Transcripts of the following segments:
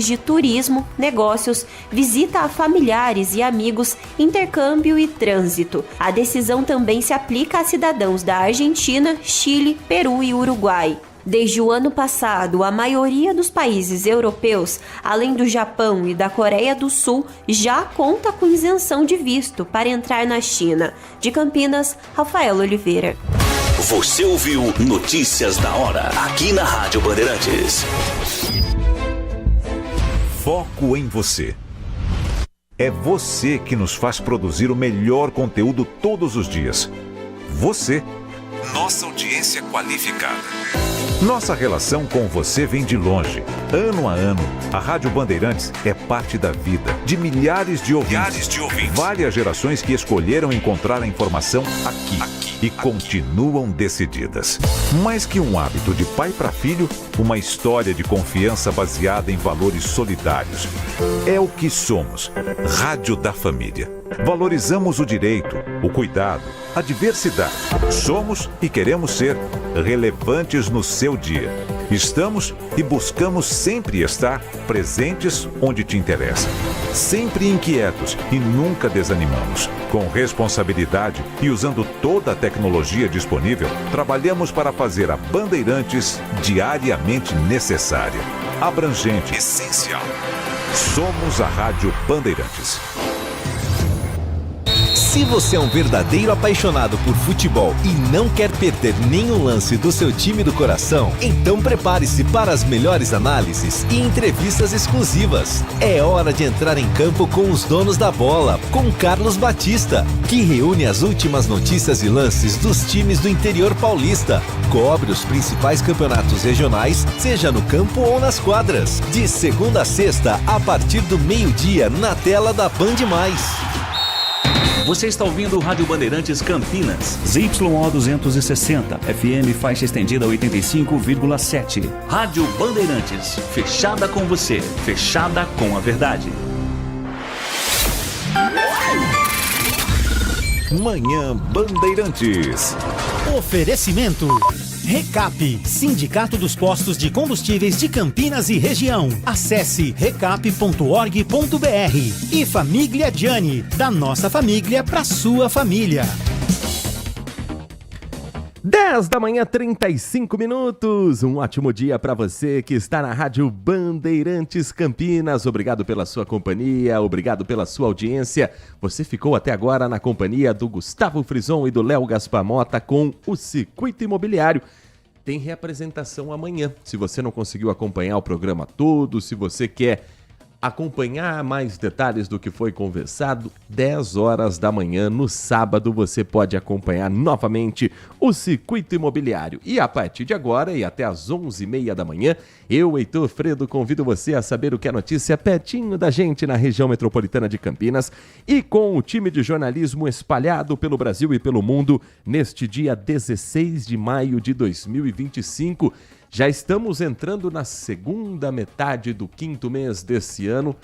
questões de turismo, negócios, visita a familiares e amigos, intercâmbio e trânsito. A decisão também se aplica a cidadãos da Argentina, Chile, Peru e Uruguai. Desde o ano passado, a maioria dos países europeus, além do Japão e da Coreia do Sul, já conta com isenção de visto para entrar na China. De Campinas, Rafael Oliveira. Você ouviu Notícias da Hora, aqui na Rádio Bandeirantes. Foco em você. É você que nos faz produzir o melhor conteúdo todos os dias. Você, nossa audiência qualificada. Nossa relação com você vem de longe. Ano a ano, a Rádio Bandeirantes é parte da vida de milhares de ouvintes. Várias gerações que escolheram encontrar a informação aqui e continuam decididas. Mais que um hábito de pai para filho, uma história de confiança baseada em valores solidários. É o que somos. Rádio da Família. Valorizamos o direito, o cuidado, a diversidade. Somos e queremos ser relevantes no seu dia. Estamos e buscamos sempre estar presentes onde te interessa. Sempre inquietos e nunca desanimamos. Com responsabilidade e usando toda a tecnologia disponível, trabalhamos para fazer a Bandeirantes diariamente necessária, abrangente, essencial. Somos a Rádio Bandeirantes. Se você é um verdadeiro apaixonado por futebol e não quer perder nenhum lance do seu time do coração, então prepare-se para as melhores análises e entrevistas exclusivas. É hora de entrar em campo com os donos da bola, com Carlos Batista, que reúne as últimas notícias e lances dos times do interior paulista. Cobre os principais campeonatos regionais, seja no campo ou nas quadras. De segunda a sexta, a partir do meio-dia, na tela da Band+. Você está ouvindo o Rádio Bandeirantes Campinas. ZYO 260, FM faixa estendida 85,7. Rádio Bandeirantes, fechada com você, fechada com a verdade. Manhã Bandeirantes. Oferecimento Recap, Sindicato dos Postos de Combustíveis de Campinas e Região. Acesse recap.org.br. E Família Gianni, da nossa família para sua família. 10 da manhã, 35 minutos. Um ótimo dia para você que está na Rádio Bandeirantes Campinas. Obrigado pela sua companhia, obrigado pela sua audiência. Você ficou até agora na companhia do Gustavo Frison e do Léo Gaspar Mota com o Circuito Imobiliário. Tem reapresentação amanhã. Se você não conseguiu acompanhar o programa todo, se você quer acompanhar mais detalhes do que foi conversado, 10 horas da manhã no sábado você pode acompanhar novamente o Circuito Imobiliário. E a partir de agora e até às 11h30 da manhã, eu, Heitor Fredo, convido você a saber o que é notícia pertinho da gente na região metropolitana de Campinas e com o time de jornalismo espalhado pelo Brasil e pelo mundo neste dia 16 de maio de 2025. Já estamos entrando na segunda metade do quinto mês desse ano.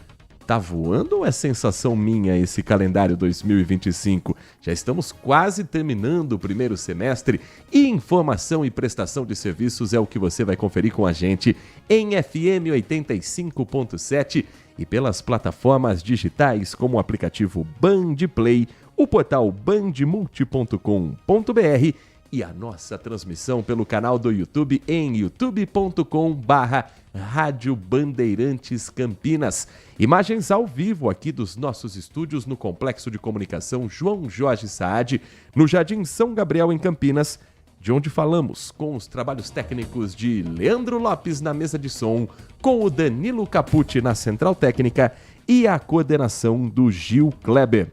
Tá voando ou é sensação minha esse calendário 2025? Já estamos quase terminando o primeiro semestre e informação e prestação de serviços é o que você vai conferir com a gente em FM 85.7 e pelas plataformas digitais como o aplicativo Band Play, o portal bandmulti.com.br e a nossa transmissão pelo canal do YouTube em youtube.com/Rádio Bandeirantes Campinas. Imagens ao vivo aqui dos nossos estúdios no Complexo de Comunicação João Jorge Saad, no Jardim São Gabriel, em Campinas, de onde falamos com os trabalhos técnicos de Leandro Lopes na mesa de som, com o Danilo Capucci na central técnica e a coordenação do Gil Kleber.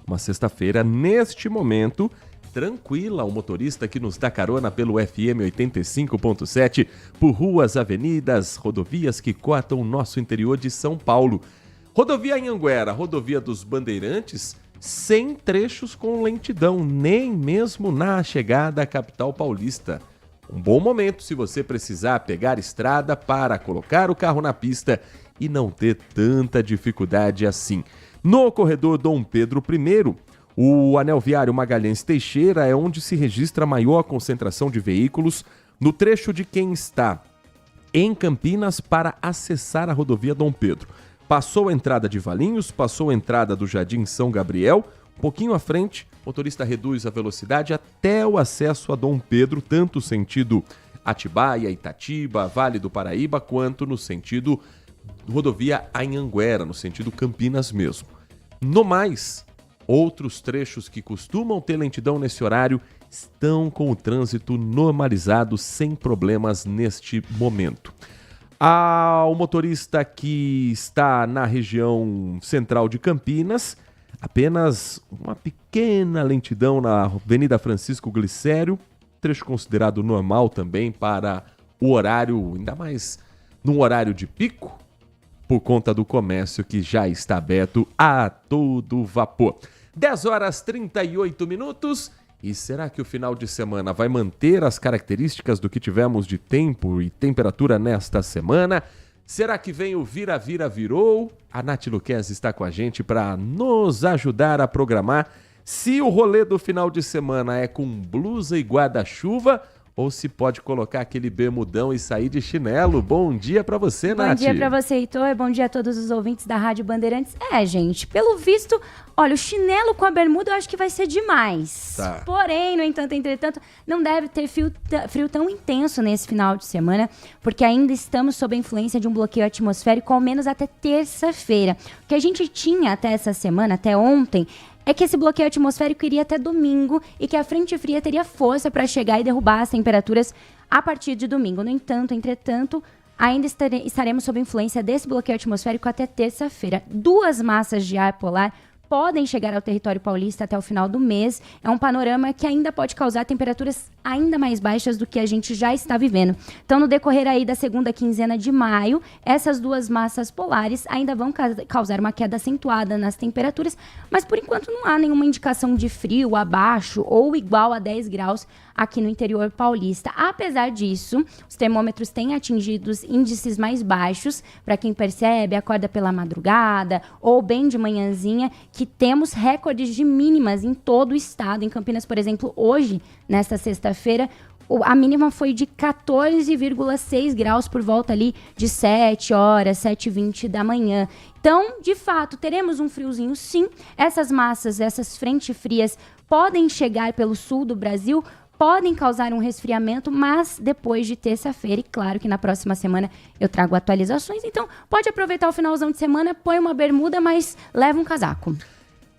Uma sexta-feira, neste momento, tranquila, o motorista que nos dá carona pelo FM 85.7 por ruas, avenidas, rodovias que cortam o nosso interior de São Paulo. Rodovia Anhanguera, rodovia dos Bandeirantes, sem trechos com lentidão, nem mesmo na chegada à capital paulista. Um bom momento se você precisar pegar estrada para colocar o carro na pista e não ter tanta dificuldade assim. No corredor Dom Pedro I, o anel viário Magalhães Teixeira é onde se registra a maior concentração de veículos no trecho de quem está em Campinas para acessar a rodovia Dom Pedro. Passou a entrada de Valinhos, passou a entrada do Jardim São Gabriel, um pouquinho à frente, o motorista reduz a velocidade até o acesso a Dom Pedro, tanto sentido Atibaia, Itatiba, Vale do Paraíba, quanto no sentido rodovia Anhanguera, no sentido Campinas mesmo. No mais, outros trechos que costumam ter lentidão nesse horário estão com o trânsito normalizado sem problemas neste momento. Ao motorista que está na região central de Campinas, apenas uma pequena lentidão na Avenida Francisco Glicério, trecho considerado normal também para o horário, ainda mais no horário de pico, por conta do comércio que já está aberto a todo vapor. 10h38. E será que o final de semana vai manter as características do que tivemos de tempo e temperatura nesta semana? Será que vem o vira-vira-virou? A Nath Luquezzi está com a gente para nos ajudar a programar se o rolê do final de semana é com blusa e guarda-chuva ou se pode colocar aquele bermudão e sair de chinelo. Bom dia pra você, Nath. Bom dia pra você, Heitor. Bom dia a todos os ouvintes da Rádio Bandeirantes. Gente, pelo visto, olha, o chinelo com a bermuda eu acho que vai ser demais. Tá. Porém, no entanto, entretanto, não deve ter frio tão intenso nesse final de semana, porque ainda estamos sob a influência de um bloqueio atmosférico, ao menos até terça-feira. O que a gente tinha até essa semana, até ontem, é que esse bloqueio atmosférico iria até domingo e que a frente fria teria força para chegar e derrubar as temperaturas a partir de domingo. No entanto, entretanto, ainda estaremos sob influência desse bloqueio atmosférico até terça-feira. 2 massas de ar polar podem chegar ao território paulista até o final do mês. É um panorama que ainda pode causar temperaturas ainda mais baixas do que a gente já está vivendo. Então, no decorrer aí da segunda quinzena de maio, essas 2 massas polares ainda vão causar uma queda acentuada nas temperaturas, mas por enquanto não há nenhuma indicação de frio abaixo ou igual a 10 graus aqui no interior paulista. Apesar disso, os termômetros têm atingido índices mais baixos, para quem percebe, acorda pela madrugada ou bem de manhãzinha, que temos recordes de mínimas em todo o estado. Em Campinas, por exemplo, hoje, nesta sexta-feira, a mínima foi de 14,6 graus por volta ali de 7 horas, 7h20 da manhã. Então, de fato, teremos um friozinho sim. Essas massas, essas frentes frias podem chegar pelo sul do Brasil, podem causar um resfriamento, mas depois de terça-feira, e claro que na próxima semana eu trago atualizações, então pode aproveitar o finalzão de semana, põe uma bermuda, mas leva um casaco.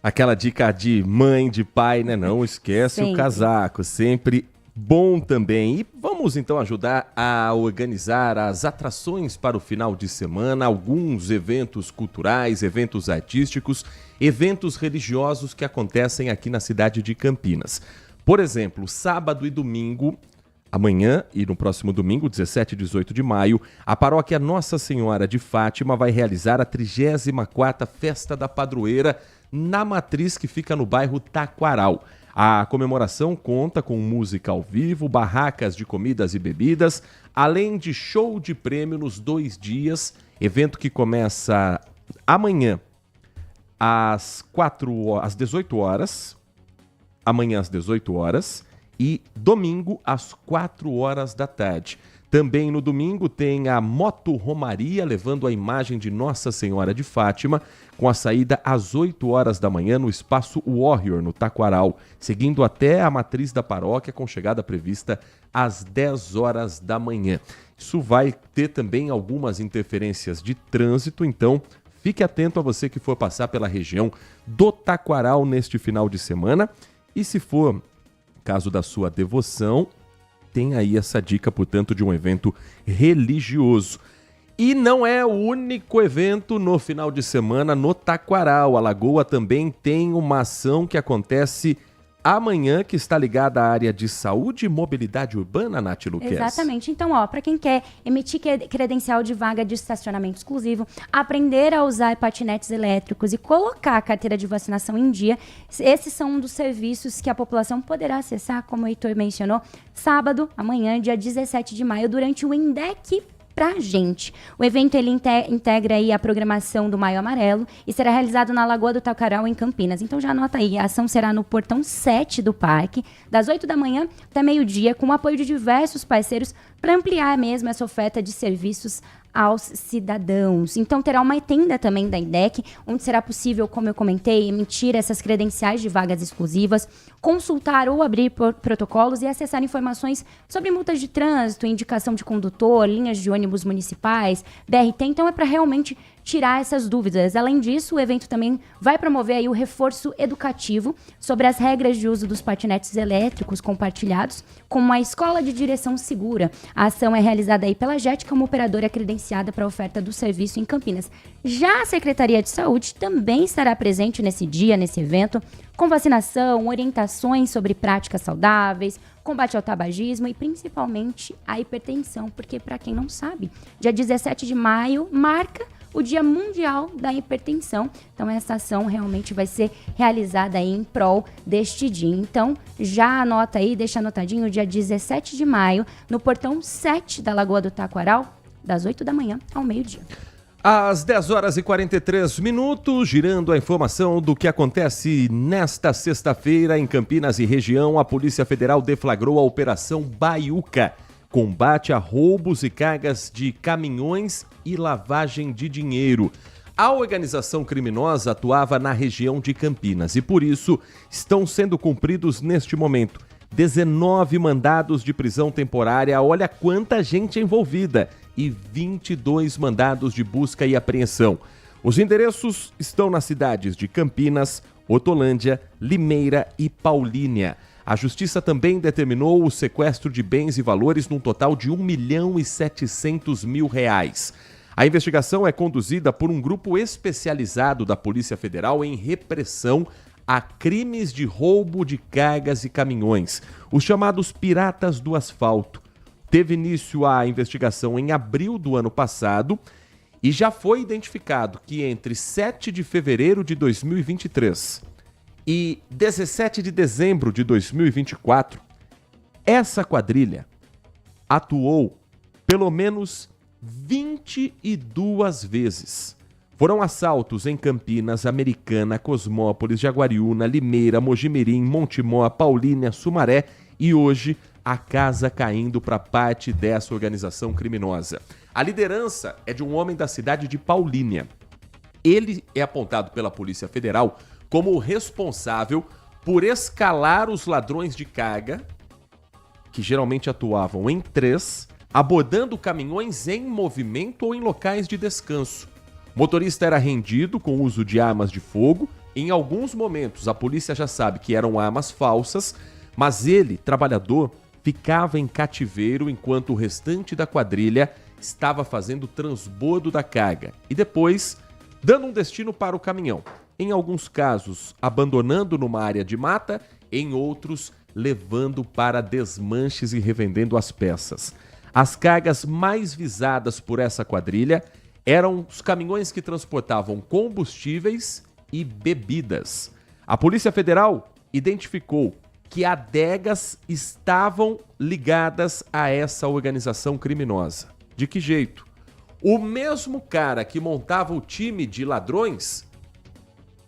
Aquela dica de mãe, de pai, né? Não esquece Sempre. O casaco, sempre bom também. E vamos então ajudar a organizar as atrações para o final de semana, alguns eventos culturais, eventos artísticos, eventos religiosos que acontecem aqui na cidade de Campinas. Por exemplo, sábado e domingo, amanhã e no próximo domingo, 17 e 18 de maio, a paróquia Nossa Senhora de Fátima vai realizar a 34ª Festa da Padroeira na matriz que fica no bairro Taquaral. A comemoração conta com música ao vivo, barracas de comidas e bebidas, além de show de prêmio nos 2 dias, evento que começa amanhã às 18 horas, amanhã às 18 horas e domingo às 4 horas da tarde. Também no domingo tem a Moto Romaria, levando a imagem de Nossa Senhora de Fátima, com a saída às 8 horas da manhã no Espaço Warrior, no Taquaral, seguindo até a matriz da paróquia, com chegada prevista às 10 horas da manhã. Isso vai ter também algumas interferências de trânsito, então fique atento a você que for passar pela região do Taquaral neste final de semana. E se for caso da sua devoção, tem aí essa dica, portanto, de um evento religioso. E não é o único evento no final de semana no Taquaral. A Lagoa também tem uma ação que acontece amanhã, que está ligada à área de saúde e mobilidade urbana, Nath Luquezzi. Exatamente. Então, para quem quer emitir credencial de vaga de estacionamento exclusivo, aprender a usar patinetes elétricos e colocar a carteira de vacinação em dia, esses são um dos serviços que a população poderá acessar, como o Heitor mencionou, sábado, amanhã, dia 17 de maio, durante o INDEC pra gente. O evento ele integra aí a programação do Maio Amarelo e será realizado na Lagoa do Taquaral, em Campinas. Então já anota aí, a ação será no portão 7 do parque, das 8 da manhã até meio-dia, com o apoio de diversos parceiros para ampliar mesmo essa oferta de serviços aos cidadãos. Então terá uma tenda também da INDEC, onde será possível, como eu comentei, emitir essas credenciais de vagas exclusivas, consultar ou abrir protocolos e acessar informações sobre multas de trânsito, indicação de condutor, linhas de ônibus municipais, BRT. Então é para realmente tirar essas dúvidas. Além disso, o evento também vai promover aí o reforço educativo sobre as regras de uso dos patinetes elétricos compartilhados, como a Escola de Direção Segura. A ação é realizada aí pela JET, como operadora credenciada para a oferta do serviço em Campinas. Já a Secretaria de Saúde também estará presente nesse dia, nesse evento, com vacinação, orientações sobre práticas saudáveis, combate ao tabagismo e principalmente a hipertensão, porque para quem não sabe, dia 17 de maio marca o Dia Mundial da Hipertensão. Então essa ação realmente vai ser realizada aí em prol deste dia. Então já anota aí, deixa anotadinho, dia 17 de maio, no portão 7 da Lagoa do Taquaral, das 8 da manhã ao meio-dia. Às 10 horas e 43 minutos, girando a informação do que acontece nesta sexta-feira em Campinas e região, a Polícia Federal deflagrou a Operação Baiuca, combate a roubos e cargas de caminhões e lavagem de dinheiro. A organização criminosa atuava na região de Campinas e, por isso, estão sendo cumpridos neste momento 19 mandados de prisão temporária, olha quanta gente envolvida, e 22 mandados de busca e apreensão. Os endereços estão nas cidades de Campinas, Hortolândia, Limeira e Paulínia. A Justiça também determinou o sequestro de bens e valores num total de R$1.700.000. A investigação é conduzida por um grupo especializado da Polícia Federal em repressão a crimes de roubo de cargas e caminhões, os chamados piratas do asfalto. Teve início a investigação em abril do ano passado e já foi identificado que entre 7 de fevereiro de 2023 e 17 de dezembro de 2024, essa quadrilha atuou pelo menos 22 vezes. Foram assaltos em Campinas, Americana, Cosmópolis, Jaguariúna, Limeira, Mojimirim, Montemor, Paulínia, Sumaré e hoje a casa caindo para parte dessa organização criminosa. A liderança é de um homem da cidade de Paulínia. Ele é apontado pela Polícia Federal como o responsável por escalar os ladrões de carga, que geralmente atuavam em 3, abordando caminhões em movimento ou em locais de descanso. O motorista era rendido com o uso de armas de fogo. Em alguns momentos, a polícia já sabe que eram armas falsas, mas ele, trabalhador, ficava em cativeiro enquanto o restante da quadrilha estava fazendo transbordo da carga e depois dando um destino para o caminhão. Em alguns casos, abandonando numa área de mata, em outros, levando para desmanches e revendendo as peças. As cargas mais visadas por essa quadrilha eram os caminhões que transportavam combustíveis e bebidas. A Polícia Federal identificou que adegas estavam ligadas a essa organização criminosa. De que jeito? O mesmo cara que montava o time de ladrões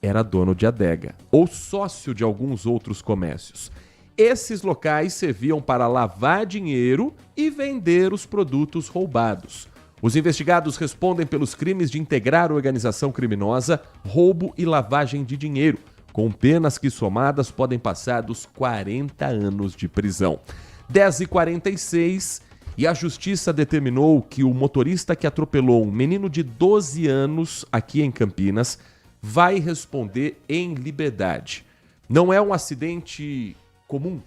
era dono de adega ou sócio de alguns outros comércios. Esses locais serviam para lavar dinheiro e vender os produtos roubados. Os investigados respondem pelos crimes de integrar organização criminosa, roubo e lavagem de dinheiro, com penas que somadas podem passar dos 40 anos de prisão. 10h46, e a Justiça determinou que o motorista que atropelou um menino de 12 anos aqui em Campinas vai responder em liberdade. Não é um acidente comum.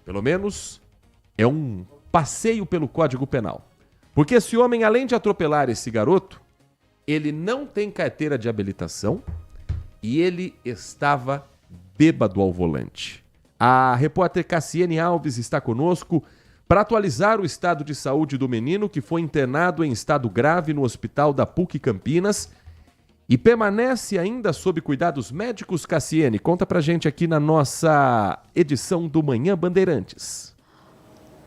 Pelo menos é um passeio pelo Código Penal. Porque esse homem, além de atropelar esse garoto, ele não tem carteira de habilitação e ele estava bêbado ao volante. A repórter Cassiane Alves está conosco para atualizar o estado de saúde do menino que foi internado em estado grave no hospital da PUC Campinas e permanece ainda sob cuidados médicos. Cassiane, conta pra gente aqui na nossa edição do Manhã Bandeirantes.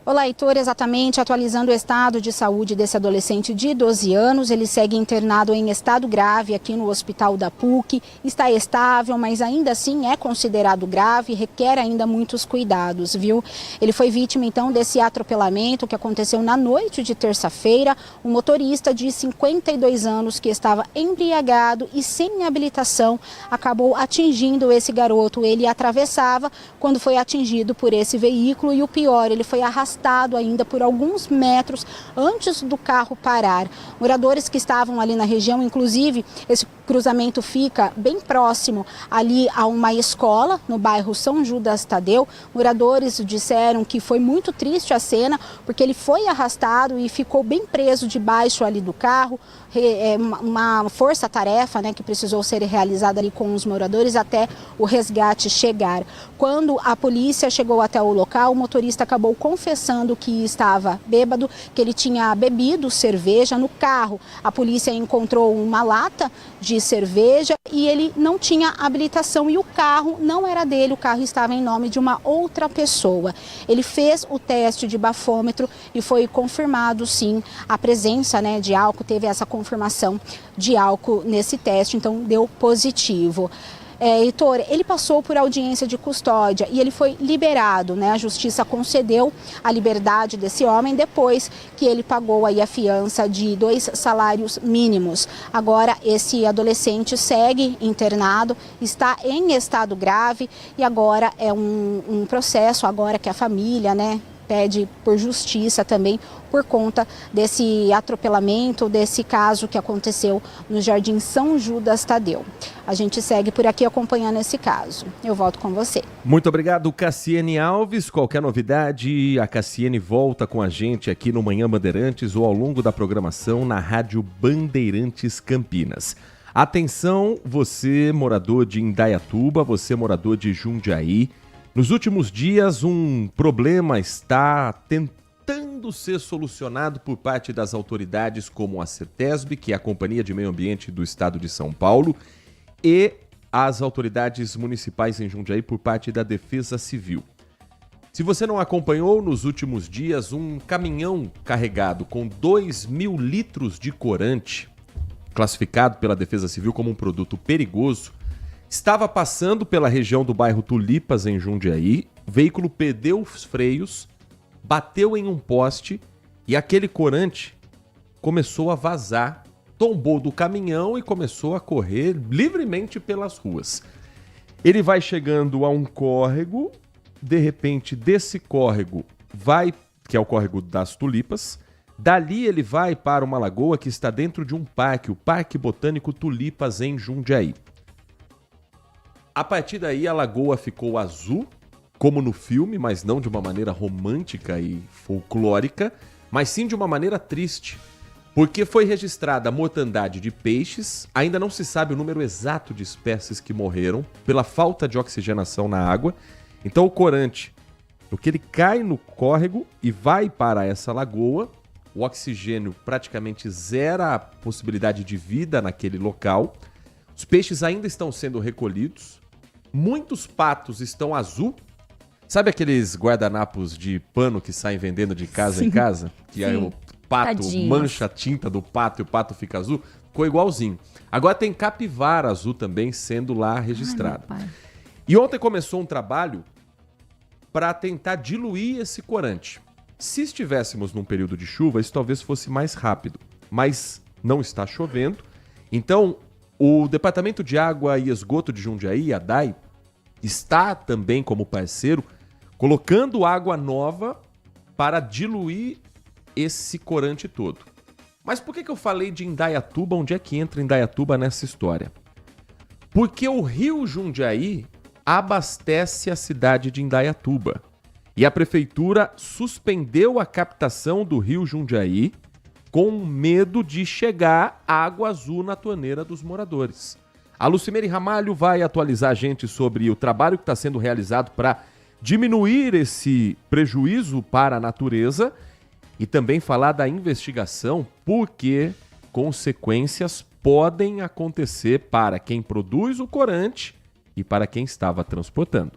Olá, Heitor, exatamente, atualizando o estado de saúde desse adolescente de 12 anos, ele segue internado em estado grave aqui no hospital da PUC, está estável, mas ainda assim é considerado grave, requer ainda muitos cuidados, viu? Ele foi vítima então desse atropelamento que aconteceu na noite de terça-feira. Um motorista de 52 anos que estava embriagado e sem habilitação acabou atingindo esse garoto. Ele atravessava quando foi atingido por esse veículo e o pior, ele foi arrastado ainda por alguns metros antes do carro parar. Moradores que estavam ali na região, inclusive, esse cruzamento fica bem próximo ali a uma escola no bairro São Judas Tadeu. Moradores disseram que foi muito triste a cena, porque ele foi arrastado e ficou bem preso debaixo ali do carro. Uma força-tarefa, né, que precisou ser realizada ali com os moradores até o resgate chegar. Quando a polícia chegou até o local, o motorista acabou confessando que estava bêbado, que ele tinha bebido cerveja no carro. A polícia encontrou uma lata de cerveja e ele não tinha habilitação e o carro não era dele, o carro estava em nome de uma outra pessoa. Ele fez o teste de bafômetro e foi confirmado sim a presença, né, de álcool, teve essa confirmação de álcool nesse teste, então deu positivo. Heitor, ele passou por audiência de custódia e ele foi liberado, né? A justiça concedeu a liberdade desse homem depois que ele pagou aí a fiança de 2 salários mínimos. Agora esse adolescente segue internado, está em estado grave e agora é um processo agora que a família, né, pede por justiça também por conta desse atropelamento, desse caso que aconteceu no Jardim São Judas Tadeu. A gente segue por aqui acompanhando esse caso. Eu volto com você. Muito obrigado, Cassiane Alves. Qualquer novidade, a Cassiane volta com a gente aqui no Manhã Bandeirantes ou ao longo da programação na Rádio Bandeirantes Campinas. Atenção, você morador de Indaiatuba, você morador de Jundiaí. Nos últimos dias, um problema está tentando ser solucionado por parte das autoridades como a CETESB, que é a Companhia de Meio Ambiente do Estado de São Paulo, e as autoridades municipais em Jundiaí por parte da Defesa Civil. Se você não acompanhou, nos últimos dias, um caminhão carregado com 2.000 litros de corante, classificado pela Defesa Civil como um produto perigoso, estava passando pela região do bairro Tulipas, em Jundiaí. O veículo perdeu os freios, bateu em um poste e aquele corante começou a vazar, tombou do caminhão e começou a correr livremente pelas ruas. Ele vai chegando a um córrego, de repente desse córrego vai, que é o córrego das Tulipas, dali ele vai para uma lagoa que está dentro de um parque, o Parque Botânico Tulipas, em Jundiaí. A partir daí a lagoa ficou azul, como no filme, mas não de uma maneira romântica e folclórica, mas sim de uma maneira triste, porque foi registrada a mortandade de peixes, ainda não se sabe o número exato de espécies que morreram pela falta de oxigenação na água. Então o corante, o que ele cai no córrego e vai para essa lagoa, o oxigênio praticamente zera a possibilidade de vida naquele local. Os peixes ainda estão sendo recolhidos. Muitos patos estão azul. Sabe aqueles guardanapos de pano que saem vendendo de casa em casa? Que aí o pato mancha a tinta do pato e o pato fica azul? Ficou igualzinho. Agora tem capivara azul também sendo lá registrado. E ontem começou um trabalho para tentar diluir esse corante. Se estivéssemos num período de chuva, isso talvez fosse mais rápido. Mas não está chovendo. Então, o Departamento de Água e Esgoto de Jundiaí, a DAI, está também como parceiro colocando água nova para diluir esse corante todo. Mas por que eu falei de Indaiatuba? Onde é que entra Indaiatuba nessa história? Porque o rio Jundiaí abastece a cidade de Indaiatuba e a prefeitura suspendeu a captação do rio Jundiaí com medo de chegar água azul na torneira dos moradores. A Lucimere Ramalho vai atualizar a gente sobre o trabalho que está sendo realizado para diminuir esse prejuízo para a natureza e também falar da investigação, porque consequências podem acontecer para quem produz o corante e para quem estava transportando.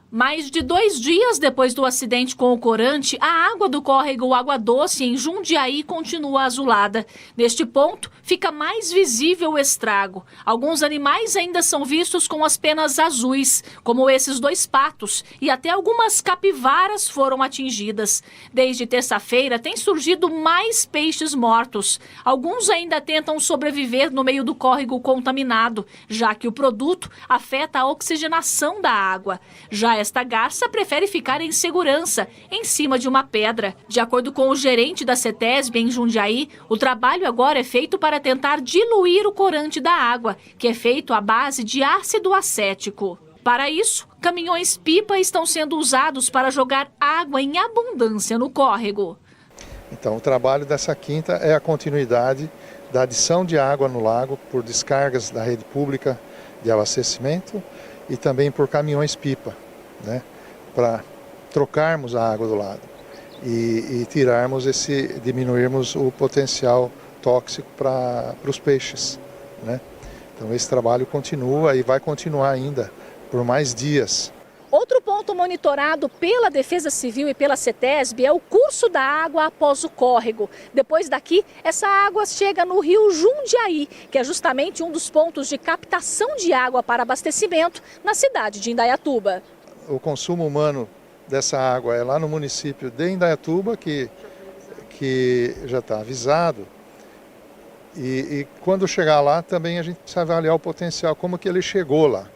Mais de 2 dias depois do acidente com o corante, a água do córrego Água Doce, em Jundiaí, continua azulada. Neste ponto, fica mais visível o estrago. Alguns animais ainda são vistos com as penas azuis, como esses 2 patos, e até algumas capivaras foram atingidas. Desde terça-feira, tem surgido mais peixes mortos. Alguns ainda tentam sobreviver no meio do córrego contaminado, já que o produto afeta a oxigenação da água. Já esta garça prefere ficar em segurança, em cima de uma pedra. De acordo com o gerente da CETESB em Jundiaí, o trabalho agora é feito para tentar diluir o corante da água, que é feito à base de ácido acético. Para isso, caminhões-pipa estão sendo usados para jogar água em abundância no córrego. Então, o trabalho dessa quinta é a continuidade da adição de água no lago por descargas da rede pública de abastecimento e também por caminhões-pipa, né, para trocarmos a água do lado e diminuirmos o potencial tóxico para os peixes, né? Então esse trabalho continua e vai continuar ainda por mais dias. Outro ponto monitorado pela Defesa Civil e pela CETESB é o curso da água após o córrego. Depois daqui, essa água chega no rio Jundiaí, que é justamente um dos pontos de captação de água para abastecimento na cidade de Indaiatuba. O consumo humano dessa água é lá no município de Indaiatuba, que já está avisado. E quando chegar lá, também a gente precisa avaliar o potencial, como que ele chegou lá.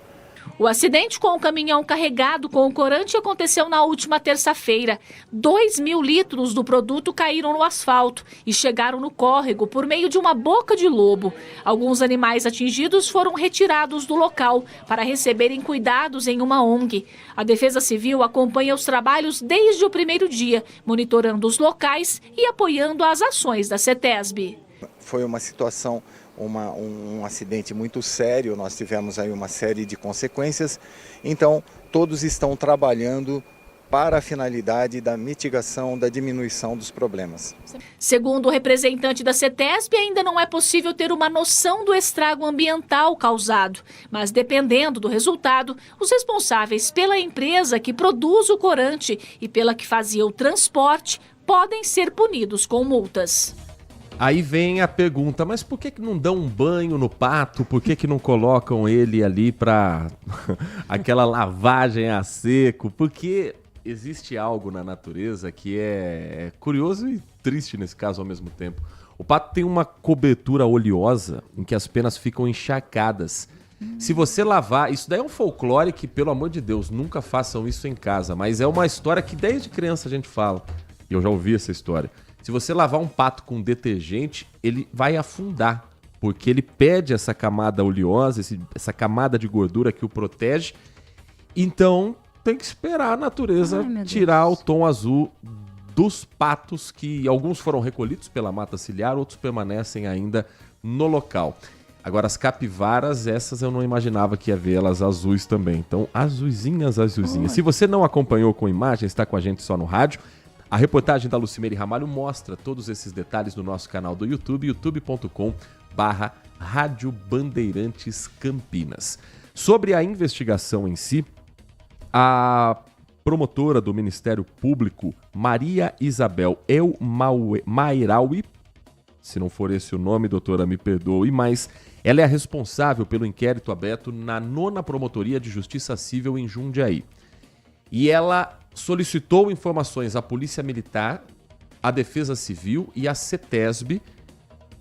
O acidente com o caminhão carregado com o corante aconteceu na última terça-feira. 2.000 litros do produto caíram no asfalto e chegaram no córrego por meio de uma boca de lobo. Alguns animais atingidos foram retirados do local para receberem cuidados em uma ONG. A Defesa Civil acompanha os trabalhos desde o primeiro dia, monitorando os locais e apoiando as ações da CETESB. Foi uma situação, um acidente muito sério, nós tivemos aí uma série de consequências, então todos estão trabalhando para a finalidade da mitigação, da diminuição dos problemas. Segundo o representante da CETESB, ainda não é possível ter uma noção do estrago ambiental causado, mas dependendo do resultado, os responsáveis pela empresa que produz o corante e pela que fazia o transporte podem ser punidos com multas. Aí vem a pergunta, mas por que não dão um banho no pato? Por que não colocam ele ali para aquela lavagem a seco? Porque existe algo na natureza que é curioso e triste nesse caso ao mesmo tempo. O pato tem uma cobertura oleosa em que as penas ficam encharcadas. Se você lavar, isso daí é um folclore que, pelo amor de Deus, nunca façam isso em casa, mas é uma história que desde criança a gente fala. E eu já ouvi essa história. Se você lavar um pato com detergente, ele vai afundar, porque ele perde essa camada oleosa, essa camada de gordura que o protege. Então, tem que esperar a natureza tirar o tom azul dos patos, que alguns foram recolhidos pela mata ciliar, outros permanecem ainda no local. Agora, as capivaras, essas eu não imaginava que ia ver elas azuis também. Então, azuisinhas. Se você não acompanhou com imagem, está com a gente só no rádio, a reportagem da Lucimeire Ramalho mostra todos esses detalhes no nosso canal do YouTube, youtube.com/Rádio Bandeirantes Campinas. Sobre a investigação em si, a promotora do Ministério Público, Maria Isabel El Mairaui, se não for esse o nome, doutora, me perdoe, mas ela é a responsável pelo inquérito aberto na 9ª Promotoria de Justiça Civil em Jundiaí. E ela solicitou informações à Polícia Militar, à Defesa Civil e à CETESB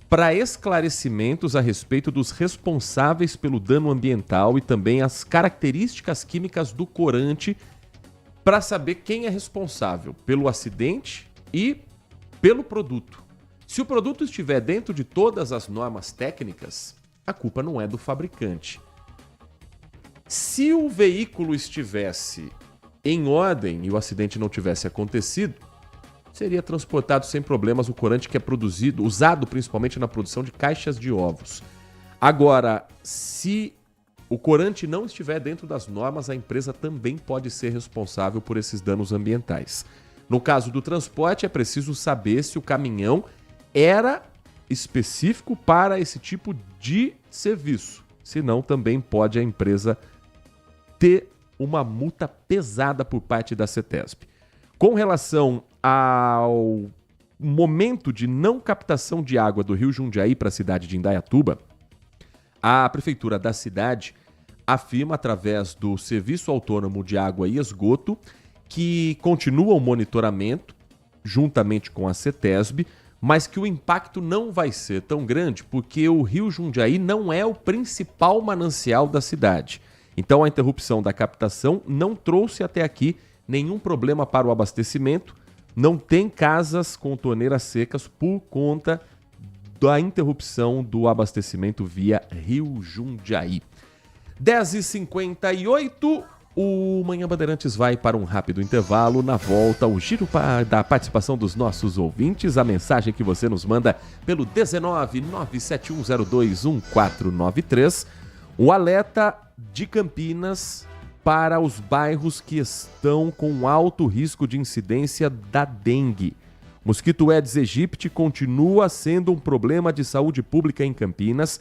para esclarecimentos a respeito dos responsáveis pelo dano ambiental e também as características químicas do corante, para saber quem é responsável pelo acidente e pelo produto. Se o produto estiver dentro de todas as normas técnicas, a culpa não é do fabricante. Se o veículo estivesse em ordem e o acidente não tivesse acontecido, seria transportado sem problemas o corante que é usado principalmente na produção de caixas de ovos. Agora, se o corante não estiver dentro das normas, a empresa também pode ser responsável por esses danos ambientais. No caso do transporte, é preciso saber se o caminhão era específico para esse tipo de serviço. Senão, também pode a empresa ter uma multa pesada por parte da CETESB. Com relação ao momento de não captação de água do Rio Jundiaí para a cidade de Indaiatuba, a prefeitura da cidade afirma, através do Serviço Autônomo de Água e Esgoto, que continua o monitoramento juntamente com a CETESB, mas que o impacto não vai ser tão grande porque o Rio Jundiaí não é o principal manancial da cidade. Então a interrupção da captação não trouxe até aqui nenhum problema para o abastecimento, não tem casas com torneiras secas por conta da interrupção do abastecimento via Rio Jundiaí. 10h58, o Manhã Bandeirantes vai para um rápido intervalo. Na volta, o giro da participação dos nossos ouvintes, a mensagem que você nos manda pelo 19971021493, o alerta de Campinas para os bairros que estão com alto risco de incidência da dengue. Mosquito Aedes aegypti continua sendo um problema de saúde pública em Campinas.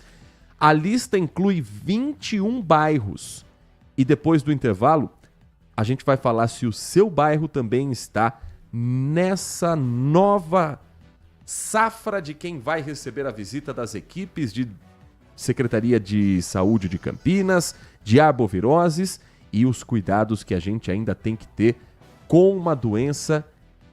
A lista inclui 21 bairros. E depois do intervalo, a gente vai falar se o seu bairro também está nessa nova safra de quem vai receber a visita das equipes de Secretaria de Saúde de Campinas, de arboviroses e os cuidados que a gente ainda tem que ter com uma doença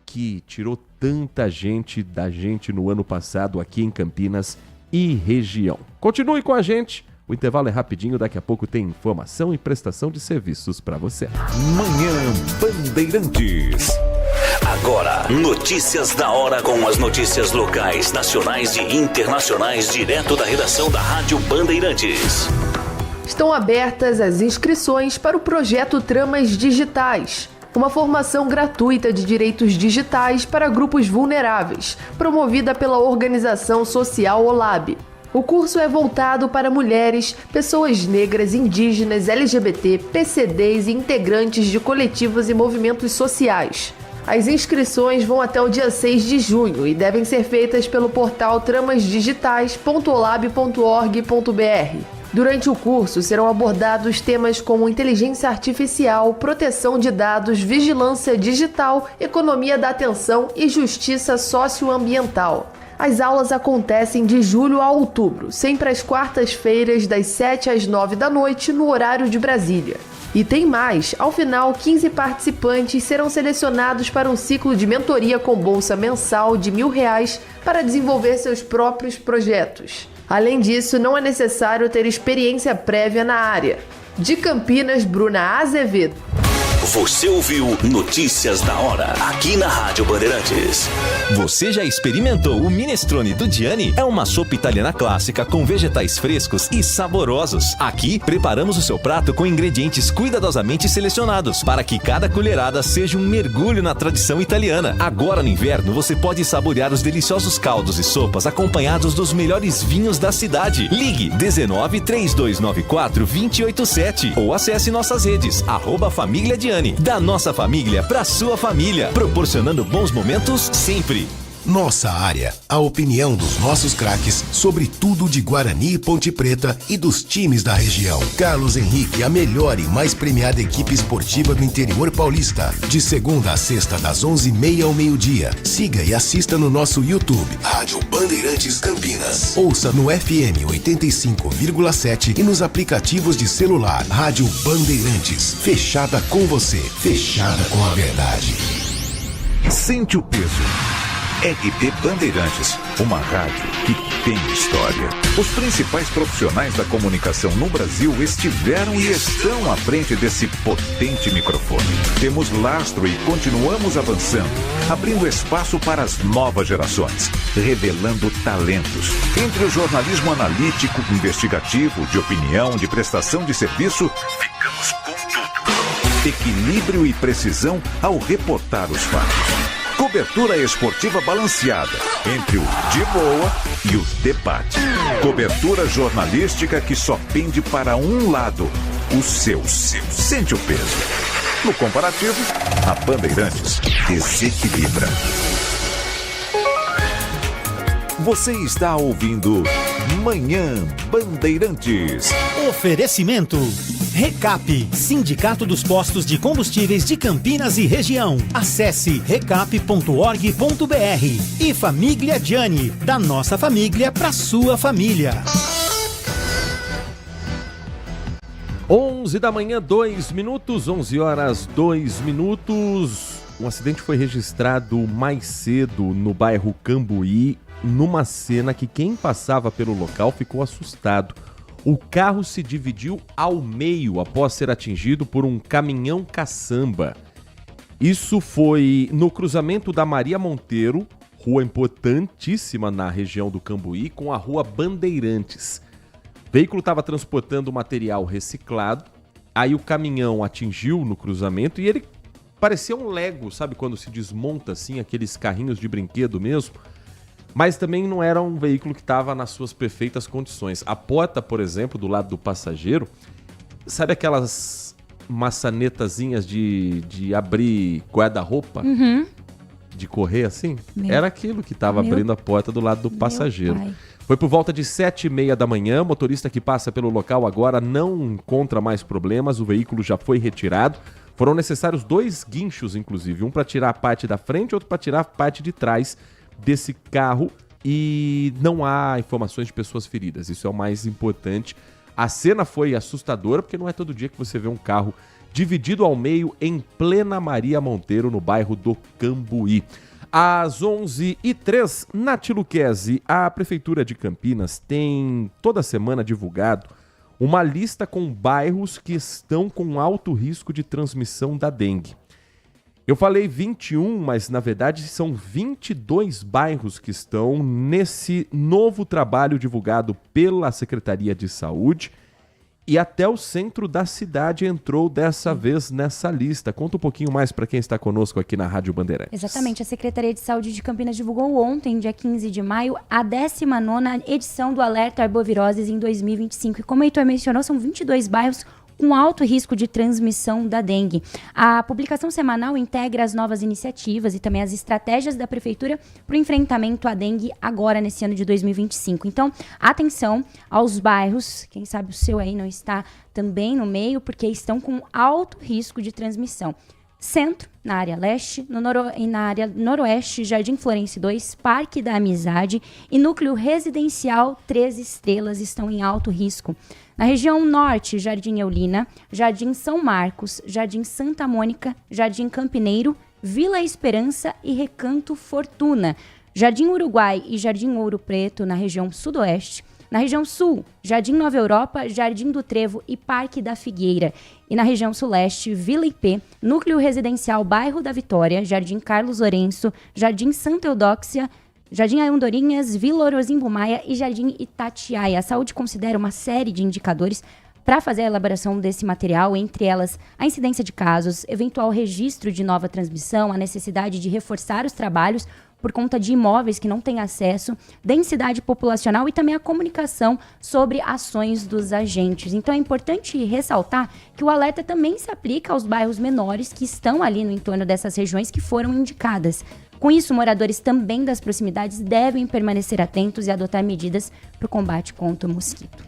que tirou tanta gente da gente no ano passado aqui em Campinas e região. Continue com a gente. O intervalo é rapidinho, daqui a pouco tem informação e prestação de serviços para você. Manhã Bandeirantes. Agora, notícias da hora com as notícias locais, nacionais e internacionais, direto da redação da Rádio Bandeirantes. Estão abertas as inscrições para o projeto Tramas Digitais, uma formação gratuita de direitos digitais para grupos vulneráveis, promovida pela organização social OLAB. O curso é voltado para mulheres, pessoas negras, indígenas, LGBT, PCDs e integrantes de coletivos e movimentos sociais. As inscrições vão até o dia 6 de junho e devem ser feitas pelo portal tramasdigitais.olab.org.br. Durante o curso serão abordados temas como inteligência artificial, proteção de dados, vigilância digital, economia da atenção e justiça socioambiental. As aulas acontecem de julho a outubro, sempre às quartas-feiras, das 7 às 9 da noite, no horário de Brasília. E tem mais! Ao final, 15 participantes serão selecionados para um ciclo de mentoria com bolsa mensal de R$1.000 para desenvolver seus próprios projetos. Além disso, não é necessário ter experiência prévia na área. De Campinas, Bruna Azevedo. Você ouviu Notícias da Hora, aqui na Rádio Bandeirantes. Você já experimentou o minestrone do Gianni? É uma sopa italiana clássica com vegetais frescos e saborosos. Aqui, preparamos o seu prato com ingredientes cuidadosamente selecionados para que cada colherada seja um mergulho na tradição italiana. Agora no inverno, você pode saborear os deliciosos caldos e sopas acompanhados dos melhores vinhos da cidade. Ligue 19-3294-287 ou acesse nossas redes, @Família Gianni. Da nossa família para sua família, proporcionando bons momentos sempre. Nossa área, a opinião dos nossos craques sobre tudo de Guarani e Ponte Preta e dos times da região. Carlos Henrique, a melhor e mais premiada equipe esportiva do interior paulista. De segunda a sexta, das 11h30 ao meio-dia. Siga e assista no nosso YouTube, Rádio Bandeirantes Campinas. Ouça no FM 85,7 e nos aplicativos de celular. Rádio Bandeirantes, fechada com você, fechada com a verdade. Sente o peso. RP Bandeirantes, uma rádio que tem história. Os principais profissionais da comunicação no Brasil estiveram e estão à frente desse potente microfone. Temos lastro e continuamos avançando, abrindo espaço para as novas gerações, revelando talentos. Entre o jornalismo analítico, investigativo, de opinião, de prestação de serviço, ficamos com tudo. Equilíbrio e precisão ao reportar os fatos. Cobertura esportiva balanceada entre o de boa e o debate. Cobertura jornalística que só pende para um lado, o seu. Sente o peso. No comparativo, a Bandeirantes desequilibra. Você está ouvindo Manhã Bandeirantes. Oferecimento Recap, Sindicato dos Postos de Combustíveis de Campinas e Região. Acesse recap.org.br. E Família Gianni, da nossa família para sua família. 11 da manhã, 2 minutos, 11 horas, 2 minutos. Um acidente foi registrado mais cedo no bairro Cambuí, numa cena que quem passava pelo local ficou assustado. O carro se dividiu ao meio após ser atingido por um caminhão caçamba. Isso foi no cruzamento da Maria Monteiro, rua importantíssima na região do Cambuí, com a rua Bandeirantes. O veículo estava transportando material reciclado, aí o caminhão atingiu no cruzamento e ele parecia um Lego, sabe quando se desmonta assim, aqueles carrinhos de brinquedo mesmo? Mas também não era um veículo que estava nas suas perfeitas condições. A porta, por exemplo, do lado do passageiro, sabe aquelas maçanetazinhas de abrir guarda-roupa? Uhum. De correr assim? Meu. Era aquilo que estava abrindo a porta do lado do passageiro. Pai. Foi por volta de 7h30 da manhã. O motorista que passa pelo local agora não encontra mais problemas. O veículo já foi retirado. Foram necessários 2 guinchos, inclusive. Um para tirar a parte da frente, outro para tirar a parte de trás desse carro, e não há informações de pessoas feridas. Isso é o mais importante. A cena foi assustadora, porque não é todo dia que você vê um carro dividido ao meio em plena Maria Monteiro, no bairro do Cambuí. Às 11h03, Nath Luquezzi, a Prefeitura de Campinas tem toda semana divulgado uma lista com bairros que estão com alto risco de transmissão da dengue. Eu falei 21, mas na verdade são 22 bairros que estão nesse novo trabalho divulgado pela Secretaria de Saúde, e até o centro da cidade entrou dessa vez nessa lista. Conta um pouquinho mais para quem está conosco aqui na Rádio Bandeirantes. Exatamente, a Secretaria de Saúde de Campinas divulgou ontem, dia 15 de maio, a 19ª edição do Alerta Arboviroses em 2025. E como o Heitor mencionou, são 22 bairros com alto risco de transmissão da dengue. A publicação semanal integra as novas iniciativas e também as estratégias da Prefeitura para o enfrentamento à dengue agora nesse ano de 2025. Então, atenção aos bairros, quem sabe o seu aí não está também no meio, porque estão com alto risco de transmissão. Centro, na área leste, na área noroeste, Jardim Florense 2, Parque da Amizade e Núcleo Residencial 3 Estrelas estão em alto risco. Na região norte, Jardim Eulina, Jardim São Marcos, Jardim Santa Mônica, Jardim Campineiro, Vila Esperança e Recanto Fortuna. Jardim Uruguai e Jardim Ouro Preto, na região sudoeste. Na região sul, Jardim Nova Europa, Jardim do Trevo e Parque da Figueira. E na região suleste, Vila IP, Núcleo Residencial Bairro da Vitória, Jardim Carlos Lourenço, Jardim Santa Eudóxia, Jardim Andorinhas, Vila Orozimbo Maia e Jardim Itatiaia. A saúde considera uma série de indicadores para fazer a elaboração desse material, entre elas a incidência de casos, eventual registro de nova transmissão, a necessidade de reforçar os trabalhos por conta de imóveis que não têm acesso, densidade populacional e também a comunicação sobre ações dos agentes. Então é importante ressaltar que o alerta também se aplica aos bairros menores que estão ali no entorno dessas regiões que foram indicadas. Com isso, moradores também das proximidades devem permanecer atentos e adotar medidas para o combate contra o mosquito.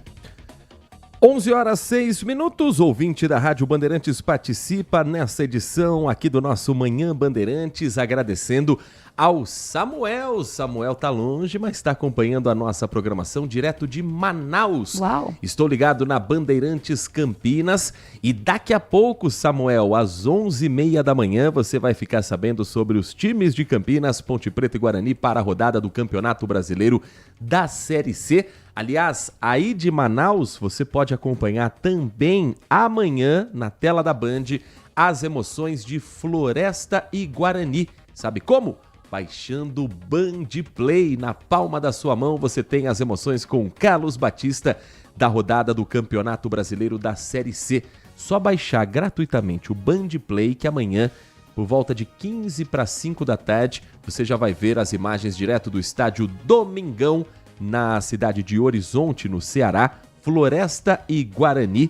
11 horas 6 minutos, ouvinte da Rádio Bandeirantes participa nessa edição aqui do nosso Manhã Bandeirantes, agradecendo ao Samuel. Samuel tá longe, mas está acompanhando a nossa programação direto de Manaus. Uau! Estou ligado na Bandeirantes Campinas e daqui a pouco, Samuel, às 11h30 da manhã, você vai ficar sabendo sobre os times de Campinas, Ponte Preta e Guarani para a rodada do Campeonato Brasileiro da Série C. Aliás, aí de Manaus, você pode acompanhar também amanhã, na tela da Band, as emoções de Floresta e Guarani. Sabe como? Baixando o Band Play. Na palma da sua mão você tem as emoções com Carlos Batista da rodada do Campeonato Brasileiro da Série C. Só baixar gratuitamente o Band Play que amanhã, por volta de 4:45 da tarde, você já vai ver as imagens direto do estádio Domingão, na cidade de Horizonte, no Ceará, Floresta e Guarani.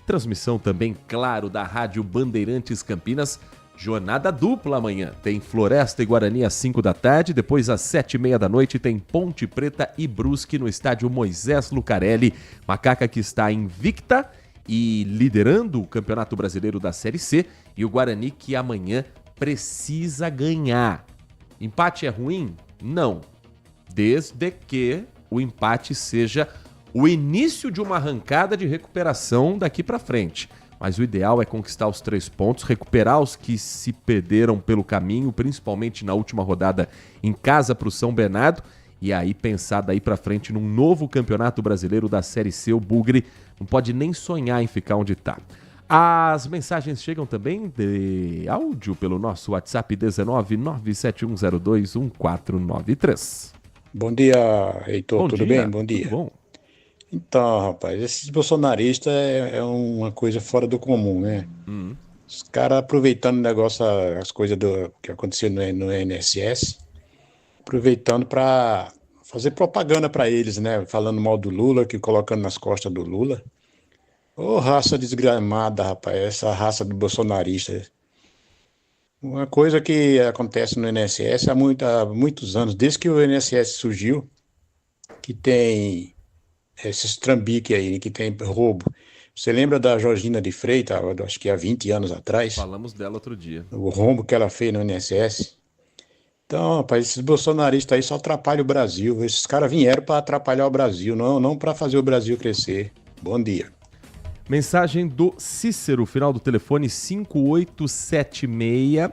Transmissão também, claro, da Rádio Bandeirantes Campinas. Jornada dupla amanhã. Tem Floresta e Guarani às 5 da tarde, depois às 7:30 da noite tem Ponte Preta e Brusque no estádio Moisés Lucarelli. Macaca que está invicta e liderando o Campeonato Brasileiro da Série C, e o Guarani que amanhã precisa ganhar. Empate é ruim? Não. Desde que o empate seja o início de uma arrancada de recuperação daqui para frente. Mas o ideal é conquistar os 3 pontos, recuperar os que se perderam pelo caminho, principalmente na última rodada em casa para o São Bernardo, e aí pensar daí para frente num novo Campeonato Brasileiro da Série C. O Bugre não pode nem sonhar em ficar onde está. As mensagens chegam também de áudio pelo nosso WhatsApp 19971021493. Bom dia, Heitor. Tudo bem? Bom dia. Tudo bom. Então, rapaz, esses bolsonaristas é uma coisa fora do comum, né? Os caras aproveitando o negócio, as coisas que aconteceu no INSS, aproveitando para fazer propaganda para eles, né? Falando mal do Lula, que colocando nas costas do Lula. Ô, raça desgramada, rapaz, essa raça de bolsonaristas. Uma coisa que acontece no INSS há muitos anos, desde que o INSS surgiu, que tem esses trambiques aí, que tem roubo. Você lembra da Georgina de Freitas, acho que há 20 anos atrás? Falamos dela outro dia. O rombo que ela fez no INSS. Então, rapaz, esses bolsonaristas aí só atrapalham o Brasil. Esses caras vieram para atrapalhar o Brasil, não para fazer o Brasil crescer. Bom dia. Mensagem do Cícero, final do telefone 5876.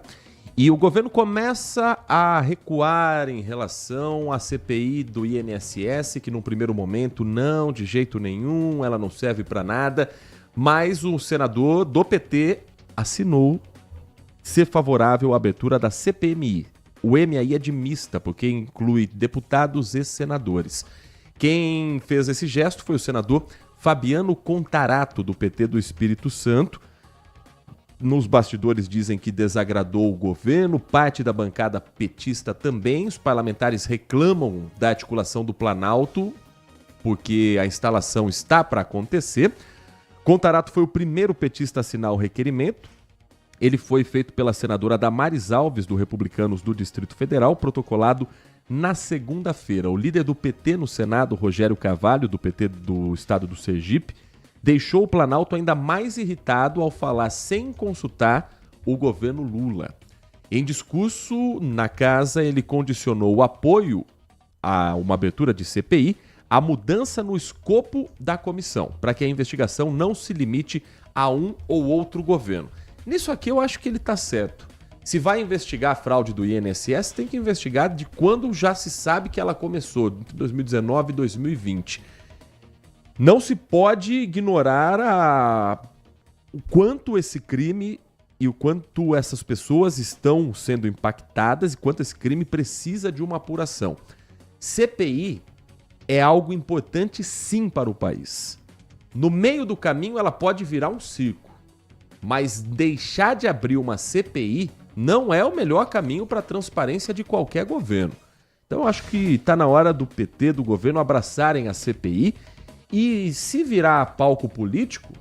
E o governo começa a recuar em relação à CPI do INSS, que num primeiro momento não, de jeito nenhum, ela não serve para nada, mas o senador do PT assinou ser favorável à abertura da CPMI. O M aí é de mista, porque inclui deputados e senadores. Quem fez esse gesto foi o senador Fabiano Contarato, do PT do Espírito Santo. Nos bastidores dizem que desagradou o governo, parte da bancada petista também. Os parlamentares reclamam da articulação do Planalto, porque a instalação está para acontecer. Contarato foi o primeiro petista a assinar o requerimento. Ele foi feito pela senadora Damares Alves, do Republicanos do Distrito Federal, protocolado na segunda-feira. O líder do PT no Senado, Rogério Carvalho, do PT do estado do Sergipe, deixou o Planalto ainda mais irritado ao falar sem consultar o governo Lula. Em discurso na casa, ele condicionou o apoio a uma abertura de CPI à mudança no escopo da comissão, para que a investigação não se limite a um ou outro governo. Nisso aqui eu acho que ele está certo. Se vai investigar a fraude do INSS, tem que investigar de quando já se sabe que ela começou, entre 2019 e 2020. Não se pode ignorar o quanto esse crime e o quanto essas pessoas estão sendo impactadas e quanto esse crime precisa de uma apuração. CPI é algo importante sim para o país. No meio do caminho ela pode virar um circo, mas deixar de abrir uma CPI não é o melhor caminho para a transparência de qualquer governo. Então eu acho que está na hora do PT, do governo, abraçarem a CPI. E se virar palco político,